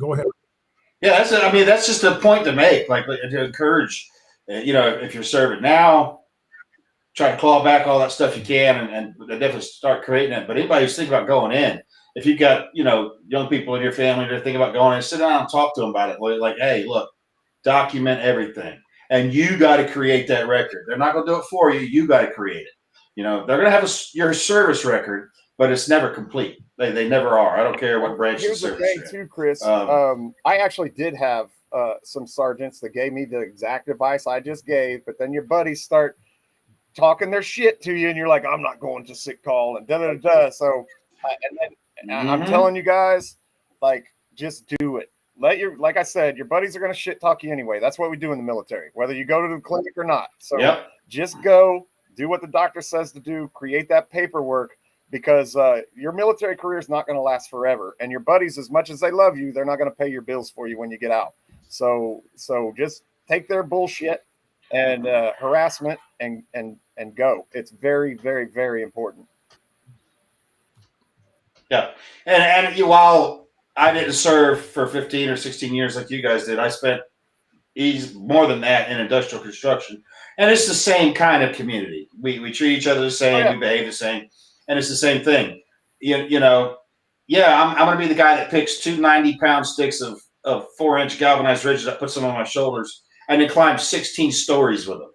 Yeah, that's just a point to make, like to encourage. If you're serving now, try to claw back all that stuff you can, and definitely start creating it. But anybody who's thinking about going in, if you've got young people in your family that are thinking about going in, sit down and talk to them about it. Like, hey, look, document everything. And you got to create that record. They're not going to do it for you. You got to create it. They're going to have your service record, but it's never complete. They never are. I don't care what branch of service.
Here's the thing, too, Chris. I actually did have some sergeants that gave me the exact advice I just gave, but then your buddies start talking their shit to you, and you're like, I'm not going to sick call, and da-da-da-da. So, I'm telling you guys, like, just do it. Like I said, your buddies are going to shit talk you anyway. That's what we do in the military, whether you go to the clinic or not. So Just go, do what the doctor says to do, create that paperwork, because your military career is not going to last forever. And your buddies, as much as they love you, they're not going to pay your bills for you when you get out. So just take their bullshit and harassment and go. It's very, very, very important.
Yeah. And while I didn't serve for 15 or 16 years like you guys did, I spent more than that in industrial construction. And it's the same kind of community. We treat each other the same. We behave the same. And it's the same thing. I'm going to be the guy that picks 2 90-pound sticks of 4-inch galvanized ridges that puts them on my shoulders and then climbs 16 stories with them.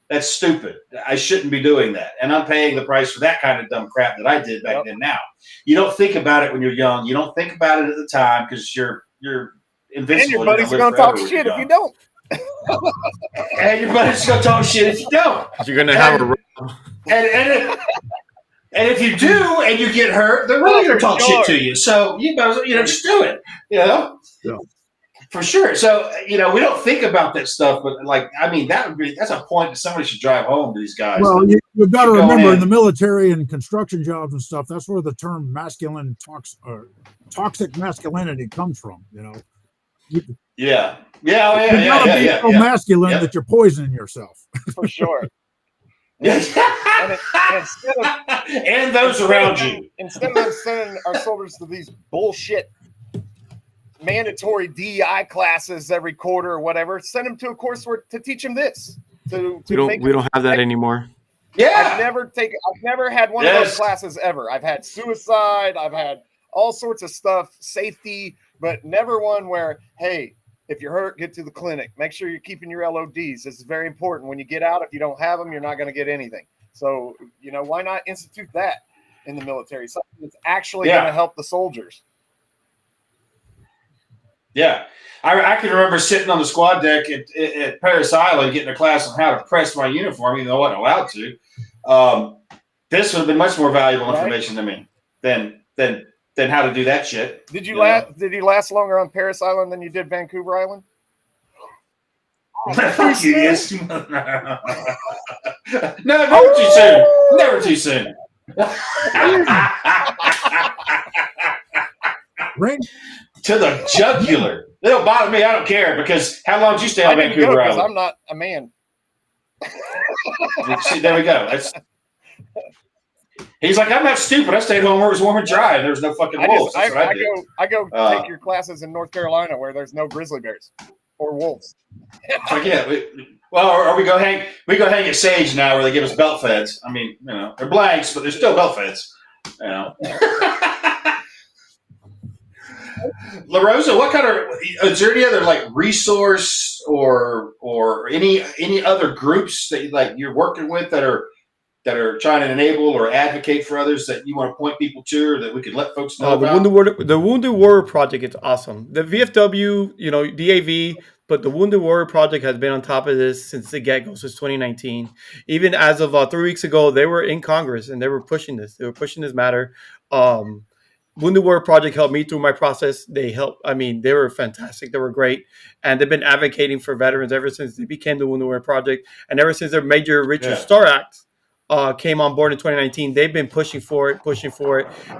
That's stupid. I shouldn't be doing that. And I'm paying the price for that kind of dumb crap that I did back then now. You don't think about it when you're young. You don't think about it at the time because you're invincible.
And your buddies are going to talk shit if you don't.
And your buddies are going to talk shit if you don't.
You're going to have a...
And if you do and you get hurt, they're really going to talk shit to you. So you guys, just do it.
Yeah.
For sure. So, we don't think about that stuff, but that's a point that somebody should drive home to these guys.
Well, you've got to remember in the military and construction jobs and stuff, that's where the term toxic masculinity comes from,
Yeah.
You gotta be so masculine that you're poisoning yourself.
For sure.
Yes. And those around you.
Instead of sending our soldiers to these bullshit mandatory DEI classes every quarter or whatever, send them to a coursework to teach them this.
We don't have that anymore.
Yeah.
I've never had one of those classes ever. I've had suicide, I've had all sorts of stuff, safety, but never one where, hey, if you're hurt, get to the clinic. Make sure you're keeping your LODs. This is very important. When you get out, if you don't have them, you're not going to get anything. So, why not institute that in the military? Something that's actually going to help the soldiers.
Yeah. I can remember sitting on the squad deck at Paris Island getting a class on how to press my uniform, even though I wasn't allowed to. This would have been much more valuable information to me than how to do that shit.
Did you last longer on Paris Island than you did Vancouver Island?
Fuck you, yes. No, never too soon. Never too soon.
Right.
To the jugular. They don't bother me. I don't care because how long did you stay on Vancouver Island?
I'm not a man.
See, there we go. He's like, I'm not stupid. I stayed home where it was warm and dry, and there was no fucking wolves.
I go take your classes in North Carolina where there's no grizzly bears or wolves.
Like, or we go hang at Sage now where they give us belt feds. I mean, they're blanks, but they're still belt feds. Larosa, what kind of is there any other like resource or any other groups that you're working with that are trying to enable or advocate for others that you want to point people to or that we could let folks know about?
The Wounded Warrior Project is awesome. The VFW, DAV, but the Wounded Warrior Project has been on top of this since the get-go, since 2019. Even as of 3 weeks ago, they were in Congress and they were pushing this. They were pushing this matter. Wounded Warrior Project helped me through my process. They were fantastic. They were great. And they've been advocating for veterans ever since they became the Wounded Warrior Project. And ever since their Major Richard Starr Act came on board in 2019, they've been pushing for it.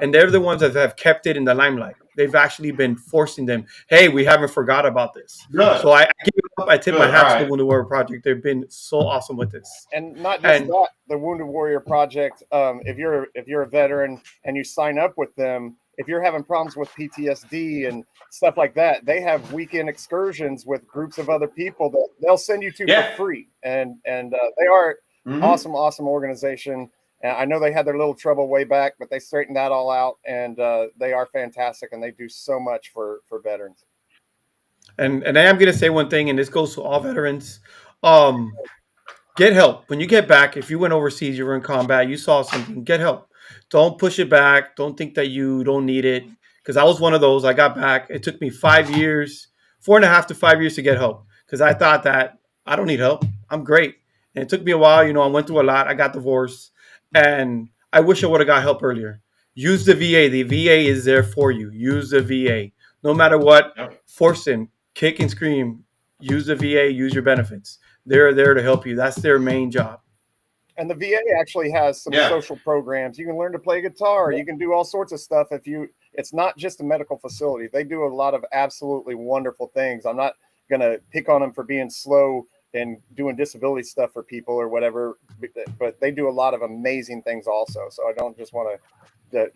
And they're the ones that have kept it in the limelight. They've actually been forcing them, hey, we haven't forgot about this.
Good.
So I give it up. I tip my hat to
Right.
the Wounded Warrior Project. They've been so awesome with this.
And not just that, the Wounded Warrior Project. If you're a veteran and you sign up with them, if you're having problems with PTSD and stuff like that, they have weekend excursions with groups of other people that they'll send you to for free. And they are awesome organization. And I know they had their little trouble way back, but they straightened that all out, and they are fantastic, and they do so much for veterans.
And I am going to say one thing, and this goes to all veterans. Get help. When you get back, if you went overseas, you were in combat, you saw something, get help. Don't push it back. Don't think that you don't need it. Because I was one of those. I got back. It took me 5 years, 4.5 to 5 years to get help. Because I thought that I don't need help. I'm great. And it took me a while. I went through a lot. I got divorced. And I wish I would have got help earlier. Use the VA. The VA is there for you. Use the VA. No matter what, force them. Kick and scream. Use the VA. Use your benefits. They're there to help you. That's their main job.
And the VA actually has some social programs. You can learn to play guitar. You can do all sorts of stuff. It's not just a medical facility. They do a lot of absolutely wonderful things. I'm not going to pick on them for being slow and doing disability stuff for people or whatever, but they do a lot of amazing things also. So I don't just want to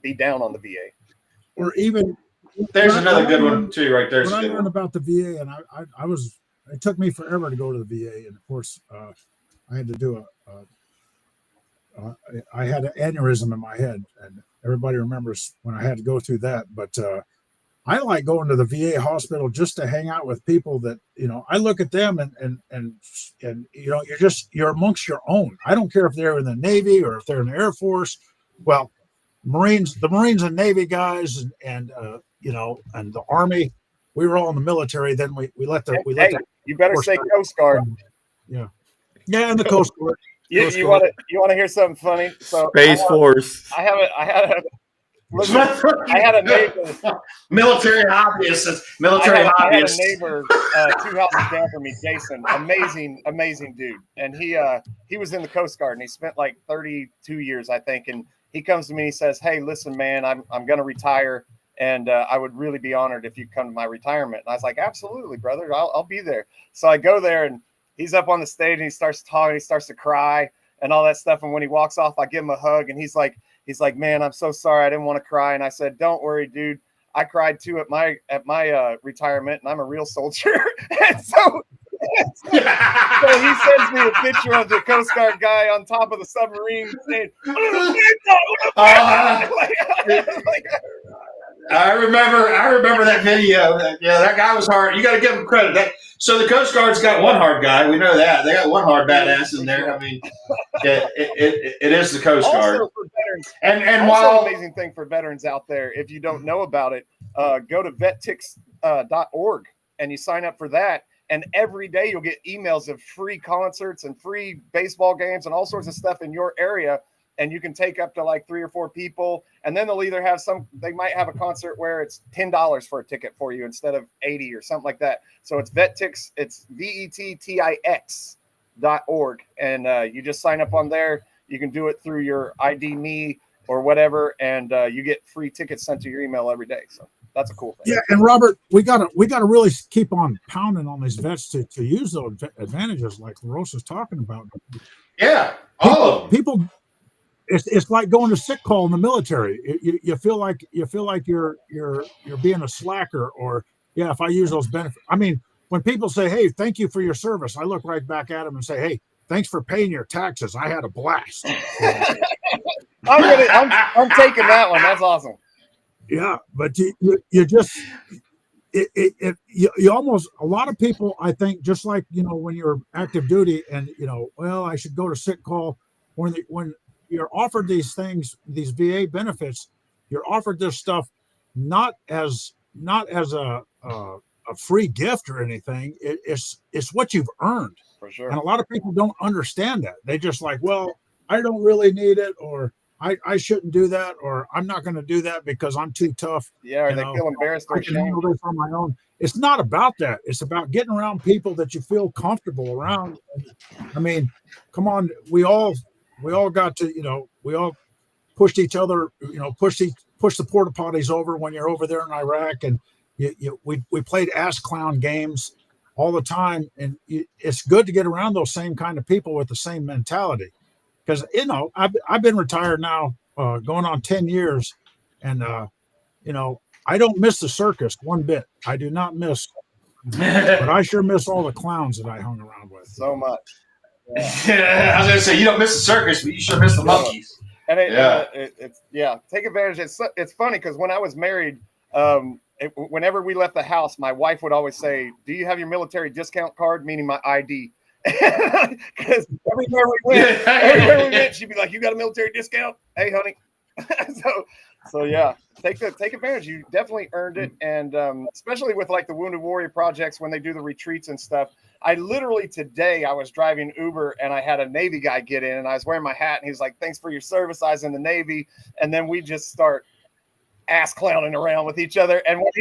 be down on the VA.
Or even
there's another good one too, right there.
When I learned about the VA, and it took me forever to go to the VA, and of course, I had to do I had an aneurysm in my head, and everybody remembers when I had to go through that. But I like going to the VA hospital just to hang out with people that, I look at them and you're amongst your own. I don't care if they're in the Navy or if they're in the Air Force. Well, the Marines and Navy guys and the Army, we were all in the military. Then we let
you better say Coast Guard.
Yeah, and the Coast Guard.
You want to hear something funny? So
Space Force.
I had a neighbor.
Military hobbyists.
I had a neighbor 2 houses down from me, Jason. Amazing dude. And he was in the Coast Guard, and he spent like 32 years, I think. And he comes to me and he says, "Hey, listen, man, I'm going to retire, and I would really be honored if you come to my retirement." And I was like, "Absolutely, brother. I'll be there." So I go there, and he's up on the stage, and he starts talking. He starts to cry and all that stuff. And when he walks off, I give him a hug, and he's like, "Man, I'm so sorry. I didn't want to cry." And I said, "Don't worry, dude. I cried too at my retirement, and I'm a real soldier." And so he sends me a picture of the Coast Guard guy on top of the submarine saying,
I remember that video. That guy was hard. You got to give him credit. So the Coast Guard's got one hard guy. We know that. They got one hard badass in there. I mean, it is the Coast Guard.
Also for veterans,
and
also
while
an amazing thing for veterans out there, if you don't know about it, go to vettix.org and you sign up for that. And every day you'll get emails of free concerts and free baseball games and all sorts of stuff in your area. And you can take up to like 3 or 4 people. And then they'll either have they might have a concert where it's $10 for a ticket for you instead of $80 or something like that. So it's Vettix, it's vettix.org. And you just sign up on there. You can do it through your ID Me or whatever. And you get free tickets sent to your email every day. So that's a cool thing.
Yeah, and Robert, we gotta really keep on pounding on these vets to use those advantages like Larosa's talking about.
Yeah, all of them.
People, it's like going to sick call in the military. You feel like you're being a slacker, or if I use those benefits. I mean, when people say, "Hey, thank you for your service," I look right back at them and say, "Hey, thanks for paying your taxes. I had a blast."
I'm taking that one. That's awesome.
Yeah, but you just you almost, a lot of people, I think, just like when you're active duty and well, I should go to sick call, when you're offered these things, these VA benefits, you're offered this stuff not as a free gift or anything. It's what you've earned.
For sure.
And a lot of people don't understand that. They just like, well, I don't really need it, or I shouldn't do that, or I'm not going to do that because I'm too tough.
Yeah, or
you
they
know,
feel embarrassed or
I can
ashamed.
handle this on my own. It's not about that. It's about getting around people that you feel comfortable around. I mean, come on, we all got to, we all pushed each other, push the porta potties over when you're over there in Iraq, and we played ass clown games all the time, and it's good to get around those same kind of people with the same mentality, because I've been retired now, going on 10 years, and I don't miss the circus one bit. I do not miss, but I sure miss all the clowns that I hung around with.
So much.
Yeah. I was gonna say, you don't miss the circus, but you sure miss the monkeys.
And it's take advantage. It's funny because when I was married, whenever we left the house, my wife would always say, "Do you have your military discount card?" Meaning my ID. Because everywhere we went, she'd be like, "You got a military discount? Hey, honey." So yeah, take advantage. You definitely earned it, and especially with like the Wounded Warrior projects when they do the retreats and stuff. I literally today I was driving Uber and I had a Navy guy get in and I was wearing my hat and he was like, "Thanks for your service. I was in the Navy," and then we just start ass clowning around with each other. And when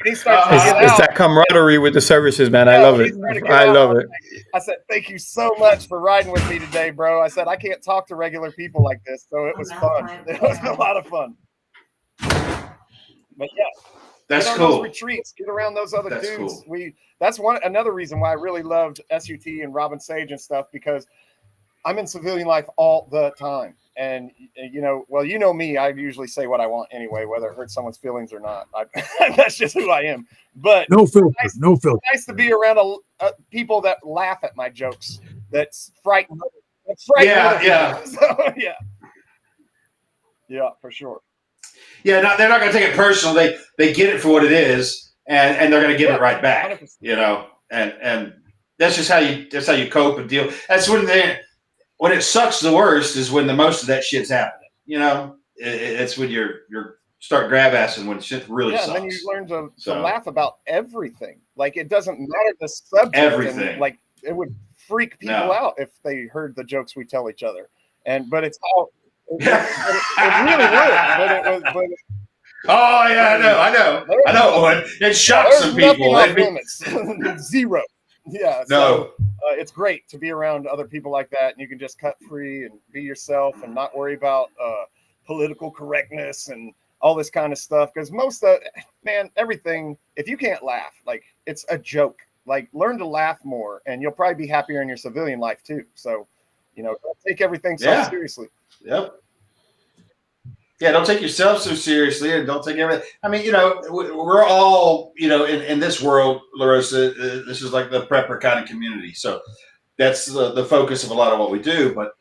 he starts to get
it's
out,
that camaraderie with the services, man. I love it. I love it.
I said, "Thank you so much for riding with me today, bro." I said, "I can't talk to regular people like this," so it was fun. It was a lot of fun. But yeah,
that's
get on
cool.
those retreats, get around those other
That's
dudes.
cool.
That's another reason why I really loved SUT and Robin Sage and stuff, because I'm in civilian life all the time. And you know me, I usually say what I want anyway, whether it hurts someone's feelings or not. That's just who I am. But
no filter.
Nice to be around people that laugh at my jokes. That's frightened.
Yeah.
So, yeah, for sure.
Yeah, they're not going to take it personal. They get it for what it is, and they're going to give it right back.
100%.
And that's just how you cope and deal. That's when it sucks the worst is when the most of that shit's happening. It's when you're start grab assing when shit really sucks.
And then you learn to laugh about everything. Like it doesn't matter the subject.
Everything.
And, like it would freak people out if they heard the jokes we tell each other. But it's how. It really would.
Oh yeah, I know. It shocks some people.
Limits. Zero. Yeah.
No.
So, it's great to be around other people like that, and you can just cut free and be yourself and not worry about political correctness and all this kind of stuff. Because everything. If you can't laugh, like it's a joke. Like learn to laugh more, and you'll probably be happier in your civilian life too. So, don't take everything so seriously.
Yep. Yeah, don't take yourself so seriously, and don't take everything. I mean, we're all, in this world, Larosa, this is like the prepper kind of community. So that's the focus of a lot of what we do. But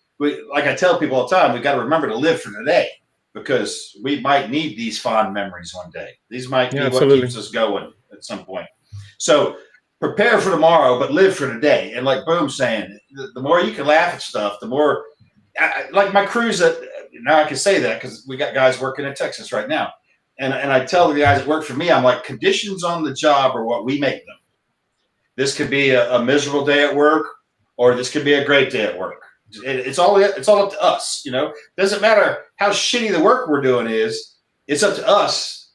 like I tell people all the time, we got to remember to live for today, because we might need these fond memories one day. These might be what keeps us going at some point. So prepare for tomorrow, but live for today. And like Boom's saying, the more you can laugh at stuff, the more. Like my crews now I can say that because we got guys working in Texas right now. And I tell the guys that work for me, I'm like, conditions on the job are what we make them. This could be a miserable day at work, or this could be a great day at work. It's all up to us, Doesn't matter how shitty the work we're doing is. It's up to us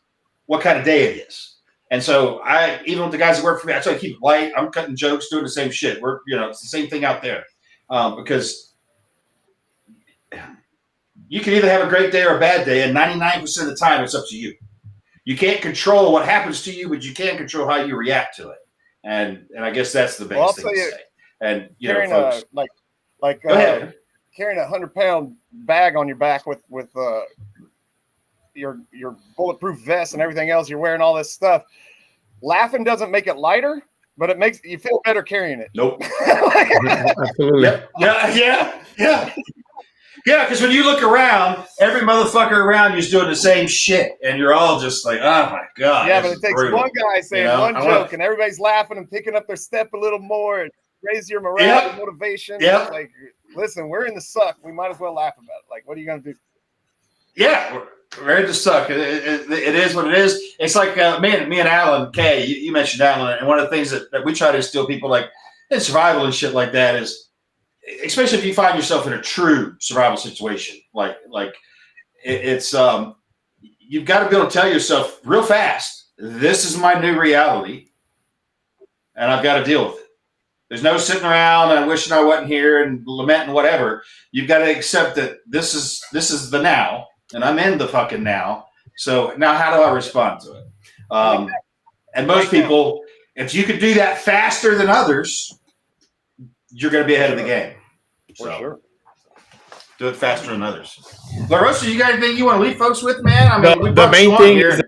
what kind of day it is. And so even with the guys that work for me, I try to keep it light. I'm cutting jokes, doing the same shit. It's the same thing out there, because you can either have a great day or a bad day, and 99% of the time, it's up to you. You can't control what happens to you, but you can control how you react to it. And I guess that's the biggest thing to say. And
carrying
folks,
carrying 100-pound bag on your back with your bulletproof vest and everything else, you're wearing all this stuff. Laughing doesn't make it lighter, but it makes you feel better carrying it.
Nope.
Absolutely.
Yeah. Yeah, because when you look around, every motherfucker around you is doing the same shit, and you're all just like, "Oh my god!"
Yeah, but it takes one guy saying one joke, and everybody's laughing and picking up their step a little more, and raise your morale and motivation.
Yeah.
Like, listen, we're in the suck. We might as well laugh about it. Like, what are you gonna do?
Yeah, we're in the suck. It is what it is. It's like me and Alan Kay. You mentioned Alan, and one of the things that we try to instill people like in survival and shit like that is, especially if you find yourself in a true survival situation, like it's you've got to be able to tell yourself real fast, this is my new reality, and I've got to deal with it. There's no sitting around and wishing I wasn't here and lamenting whatever. You've got to accept that this is the now, and I'm in the fucking now. So now how do I respond to it? And most people, if you could do that faster than others, you're going to be ahead of the game.
For sure.
Do it faster than others. Larosa, you got anything you want to leave folks with, man? I mean,
The main thing is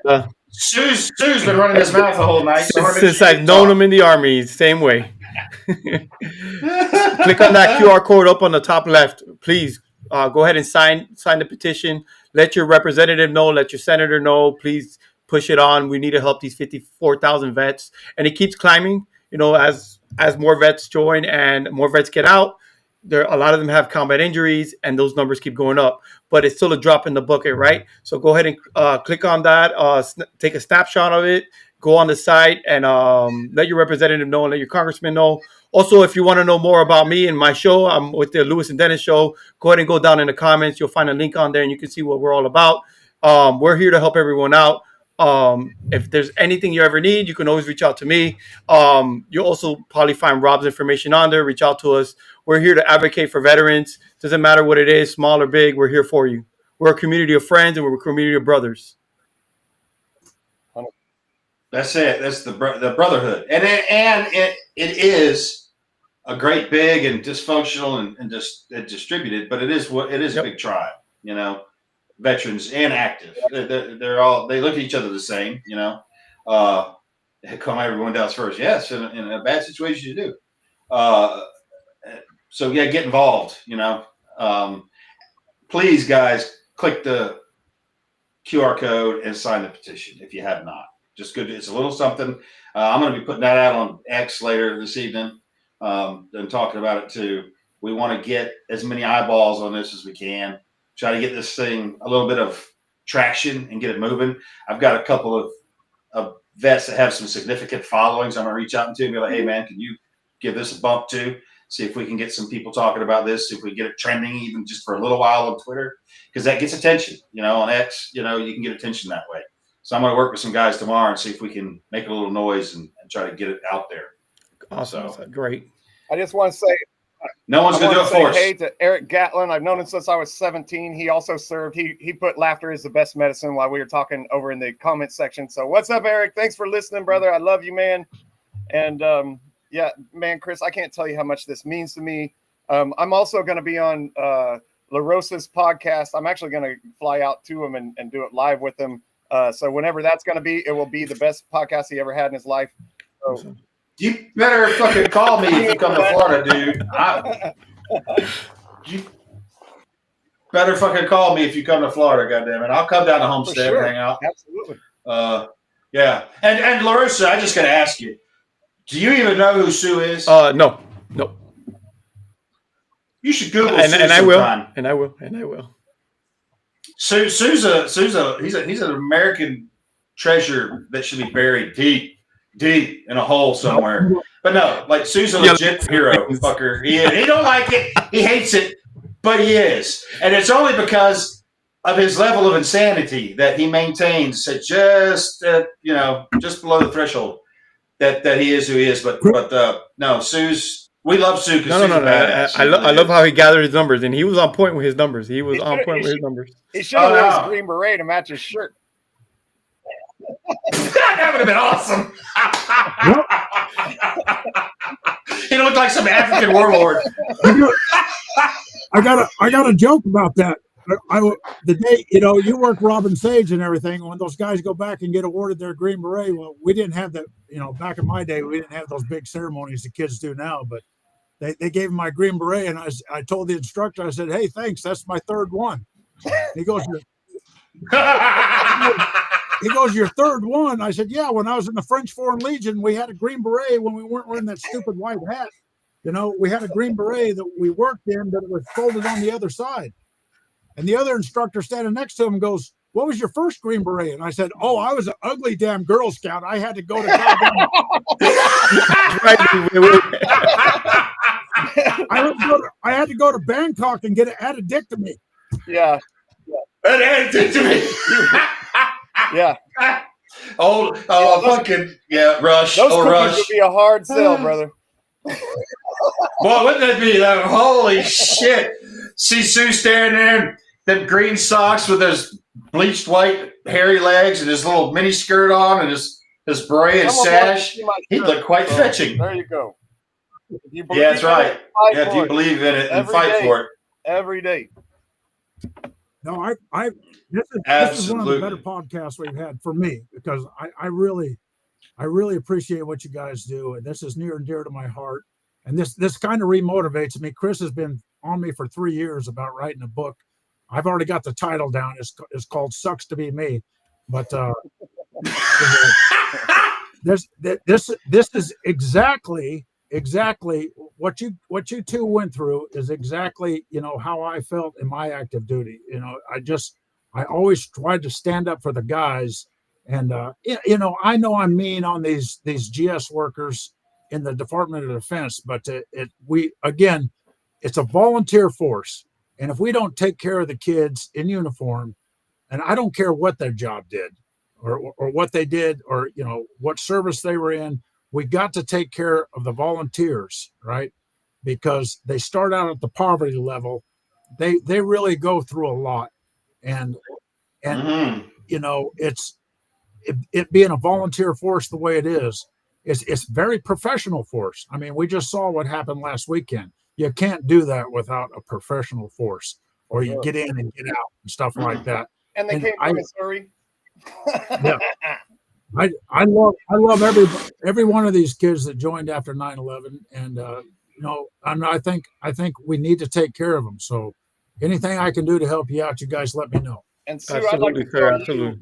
Sue's been running his mouth the whole night.
since I've known him in the Army, same way. Click on that QR code up on the top left. Please go ahead and sign the petition. Let your representative know. Let your senator know. Please push it on. We need to help these 54,000 vets, and it keeps climbing. You know, as more vets join and more vets get out, a lot of them have combat injuries, and those numbers keep going up. But it's still a drop in the bucket, right? So go ahead and click on that. Take a snapshot of it. Go on the site and let your representative know and let your congressman know. Also, if you want to know more about me and my show, I'm with the Lewis and Dennis show. Go ahead and go down in the comments. You'll find a link on there, and you can see what we're all about. We're here to help everyone out. If there's anything you ever need, you can always reach out to me. You'll also probably find Rob's information on there. Reach out to us. We're here to advocate for veterans. Doesn't matter what it is, small or big, we're here for you. We're a community of friends, and we're a community of brothers.
That's it. That's the brotherhood, and it is a great, big, and dysfunctional and just distributed, but it is a big tribe. You know, veterans and active. They're all, they look at each other the same. You know, calm everyone down first. Yes, in a bad situation you do. So yeah, get involved. You know, please, guys, click the QR code and sign the petition if you have not. Just good. It's a little something. I'm going to be putting that out on X later this evening and talking about it too. We want to get as many eyeballs on this as we can. Try to get this thing a little bit of traction and get it moving. I've got a couple of vets that have some significant followings. I'm going to reach out to and be like, hey, man, can you give this a bump too? See if we can get some people talking about this. See if we get it trending even just for a little while on Twitter, because that gets attention. You know, on X, you know, you can get attention that way. So I'm going to work with some guys tomorrow and see if we can make a little noise and try to get it out there.
Awesome. So, great.
I just want to say,
no one's going to do it for us.
Hey to Eric Gatlin. I've known him since I was 17. He also served. He put laughter is the best medicine while we were talking over in the comment section. So what's up, Eric? Thanks for listening, brother. I love you, man. And yeah, man, Chris, I can't tell you how much this means to me. I'm also going to be on Larosa's podcast. I'm actually going to fly out to him and do it live with him. So whenever that's going to be, it will be the best podcast he ever had in his life. So,
you better fucking call me if you come to Florida, dude. You better fucking call me if you come to Florida, goddammit. I'll come down to Homestead and hang out.
Absolutely.
Yeah. And Larosa, I just got to ask you, do you even know who Sue is?
No. You should Google
Sue
and I
sometime.
will.
He's an American treasure that should be buried deep in a hole somewhere. But no, like Sue's a legit hero, fucker. He don't like it. He hates it, but he is. And it's only because of his level of insanity that he maintains at just below the threshold that he is who he is. But no, we love Sue because Sue's a badass.
I love how he gathered his numbers, and he was on point with his numbers. He should have worn his
green beret to match his shirt.
That would have been awesome. He looked like some African warlord.
I got a joke about that. The day, you work Robin Sage and everything. When those guys go back and get awarded their Green Beret, well, we didn't have that. Back in my day, we didn't have those big ceremonies the kids do now. But they gave me my Green Beret, and I told the instructor, I said, "Hey, thanks. That's my third one." He goes, "Your third one?" I said, "Yeah. When I was in the French Foreign Legion, we had a Green Beret when we weren't wearing that stupid white hat. We had a Green Beret that we worked in, but it was folded on the other side." And the other instructor standing next to him goes, "What was your first Green Beret?" And I said, "Oh, I was an ugly damn Girl Scout. I had to go to I had to go to Bangkok and get an addictomy."
Yeah.
And handed it to me.
Yeah.
Rush.
Those cookies
Rush.
would be a hard sell, brother.
Boy, wouldn't that be? Holy shit. See Sue standing there, them green socks with those bleached white hairy legs and his little mini skirt on and his beret and sash. He'd look quite fetching.
There you go.
That's right. If you believe in it and fight for it.
Every day.
No, this is one of the better podcasts we've had for me, because I really appreciate what you guys do, and this is near and dear to my heart. And this kind of remotivates me. Chris has been on me for 3 years about writing a book. I've already got the title down. It's called "Sucks to Be Me," but this is exactly what you two went through. Is exactly how I felt in my active duty. I always tried to stand up for the guys, and I know I'm mean on these GS workers in the Department of Defense, but it's a volunteer force, and if we don't take care of the kids in uniform, and I don't care what their job did, or what they did, or what service they were in, we got to take care of the volunteers, right? Because they start out at the poverty level, they really go through a lot, and it being a volunteer force the way it is, it's very professional force. I mean, we just saw what happened last weekend. You can't do that without a professional force, or you get in and get out and stuff like that.
And they came from Missouri.
Yeah. I love every one of these kids that joined after 9/11, and I think we need to take care of them. So anything I can do to help you out, you guys let me know.
And Sue, I'd like to tell you,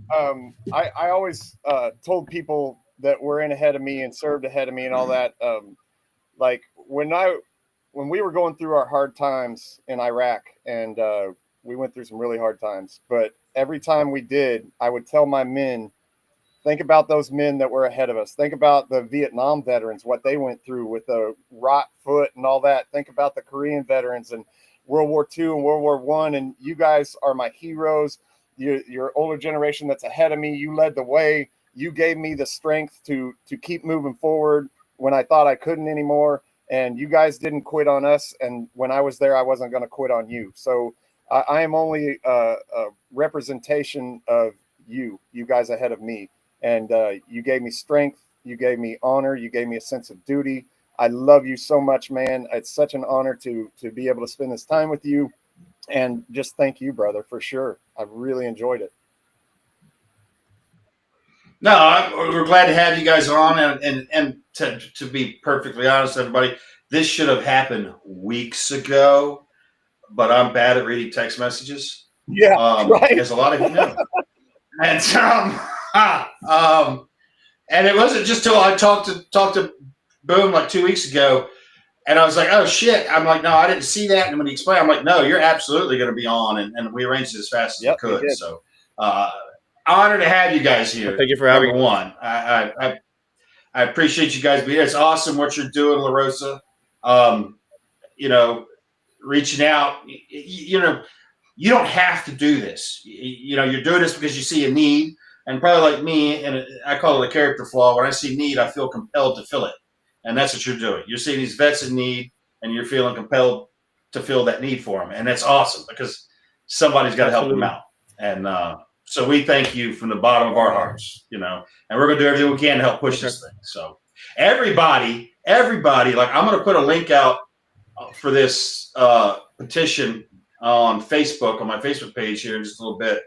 I always told people that were in ahead of me and served ahead of me and all that. Like when we were going through our hard times in Iraq, and we went through some really hard times, but every time we did, I would tell my men, think about those men that were ahead of us. Think about the Vietnam veterans, what they went through with the rot foot and all that. Think about the Korean veterans and World War II and World War I. And you guys are my heroes. Your older generation that's ahead of me, you led the way. You gave me the strength to keep moving forward when I thought I couldn't anymore. And you guys didn't quit on us. And when I was there, I wasn't going to quit on you. So I am only a representation of you guys ahead of me. And you gave me strength. You gave me honor. You gave me a sense of duty. I love you so much, man. It's such an honor to be able to spend this time with you. And just thank you, brother, for sure. I've really enjoyed it.
No, we're glad to have you guys on. And to be perfectly honest, everybody, this should have happened weeks ago. But I'm bad at reading text messages.
Yeah, right.
As a lot of you know. And and it wasn't just till I talked to Boom like 2 weeks ago, and I was like, oh shit. I'm like, no, I didn't see that. And when he explained, I'm like, no, you're absolutely going to be on, and we arranged it as fast as we could. So honored to have you guys here.
Thank you for having me.
Number one, I appreciate you guys being here. It's awesome what you're doing, Larosa. Reaching out, you don't have to do this. You're doing this because you see a need, and probably like me, and I call it a character flaw. When I see need, I feel compelled to fill it. And that's what you're doing. You're seeing these vets in need, and you're feeling compelled to fill that need for them. And that's awesome, because somebody's got to help them out. And so we thank you from the bottom of our hearts, and we're going to do everything we can to help push this thing. So everybody, like, I'm going to put a link out for this petition on Facebook, on my Facebook page here in just a little bit.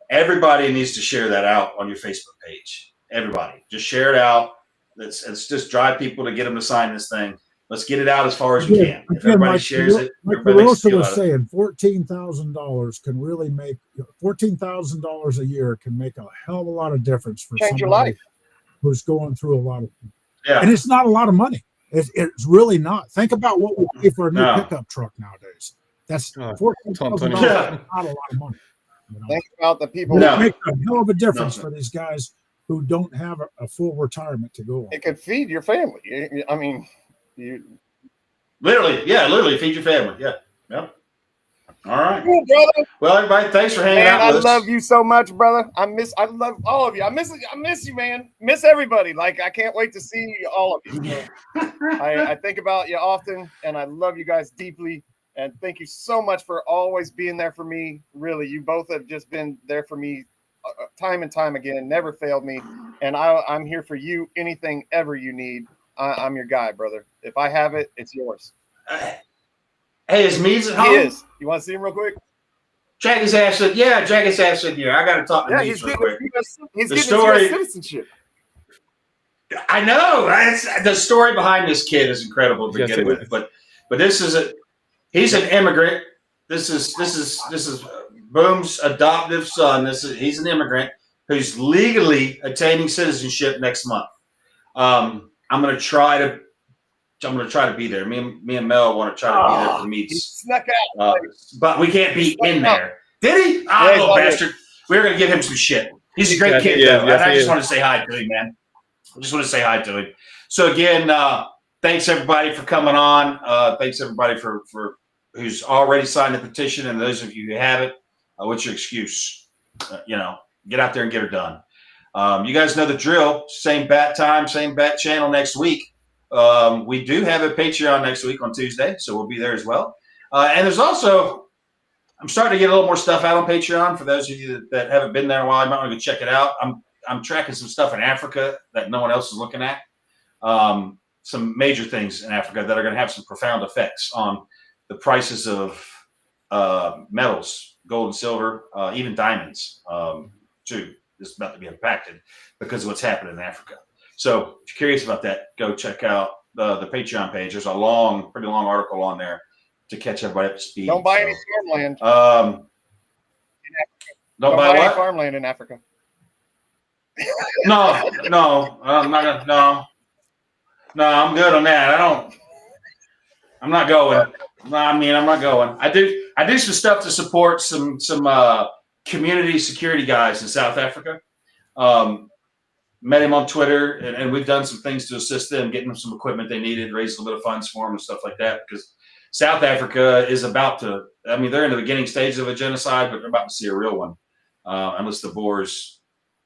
Everybody needs to share that out on your Facebook page. Everybody, just share it out. Let's just drive people to get them to sign this thing. Let's get it out as far as we can. If everybody shares it,
like Larosa was saying, $14,000 can really make $14,000 a year can make a hell of a lot of difference for
Change your
somebody
life.
Who's going through a lot of.
Yeah,
and it's not a lot of money. It's really not. Think about what we pay for a new pickup truck nowadays. That's $14,000. Not a lot of money.
Think about the people.
It makes a hell of a difference for these guys who don't have a full retirement to go on.
It could feed your family. I mean, you
literally feed your family. Yeah. All right.
Cool, brother.
Well, everybody, thanks for hanging
Man,
out
I
with us.
love you so much, brother. I love all of you. I miss you, man. Miss everybody. Like, I can't wait to see all of you. So, I think about you often, and I love you guys deeply. And thank you so much for always being there for me. Really, you both have just been there for me time and time again. Never failed me, and I'm here for you. Anything ever you need, I'm your guy, brother. If I have it, it's yours.
Hey, is Meads at home?
He is. You want to see him real quick?
Drag his ass in. Yeah, drag his ass in here. I got to talk to
Yeah,
Meads
he's
real
getting
quick.
his
The
US
story-
citizenship.
I know. The story behind this kid is incredible to
Yes,
begin
it
with.
is.
But this is he's an immigrant. This is Boom's adoptive son. He's an immigrant who's legally attaining citizenship next month. I'm gonna try to be there. Me and Mel want to try to be there for
He
meets.
snuck out.
But we can't be in there. Did he? Ah,
Yeah, he's
little
all good.
bastard. We're gonna give him some shit. He's a great
Yes,
kid,
he is.
though.
Yes,
and I
he
just
is.
want to say hi to him, man. I just want to say hi to him. So again, thanks everybody for coming on. Thanks everybody for who's already signed the petition, and those of you who haven't, what's your excuse? Get out there and get her done. You guys know the drill. Same bat time, same bat channel next week. We do have a Patreon next week on Tuesday, so we'll be there as well. And there's also, I'm starting to get a little more stuff out on Patreon. For those of you that haven't been there in a while, you might want to go check it out. I'm tracking some stuff in Africa that no one else is looking at. Some major things in Africa that are going to have some profound effects on the prices of metals, gold and silver, even diamonds, too. Is about to be impacted because of what's happening in Africa. So if you're curious about that, go check out the Patreon page. There's a pretty long article on there to catch everybody up to speed.
Don't buy any farmland.
Don't buy
any
what?
farmland in Africa.
No, I'm not gonna. No, I'm good on that. I'm not going. No, I'm not going. I do some stuff to support some community security guys in South Africa. Met him on Twitter, and we've done some things to assist them, getting them some equipment they needed, raised a little bit of funds for them and stuff like that, because South Africa is about to, they're in the beginning stages of a genocide, but they're about to see a real one, unless the Boers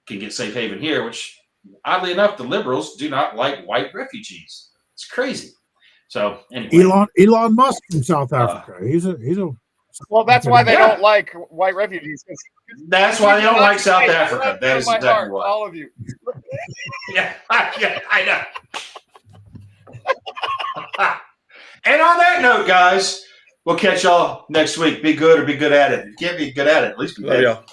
can get safe haven here, which, oddly enough, the liberals do not like white refugees. It's crazy. So, anyway.
Elon Musk from South Africa. He's a
Well, that's why they
Yeah.
don't like white refugees.
That's why they don't like South Africa. That is exactly
heart,
why.
all of you.
Yeah, I know. And on that note, guys, we'll catch y'all next week. Be good or be good at it. If you can't be good at it, at least be
Love
good.
y'all.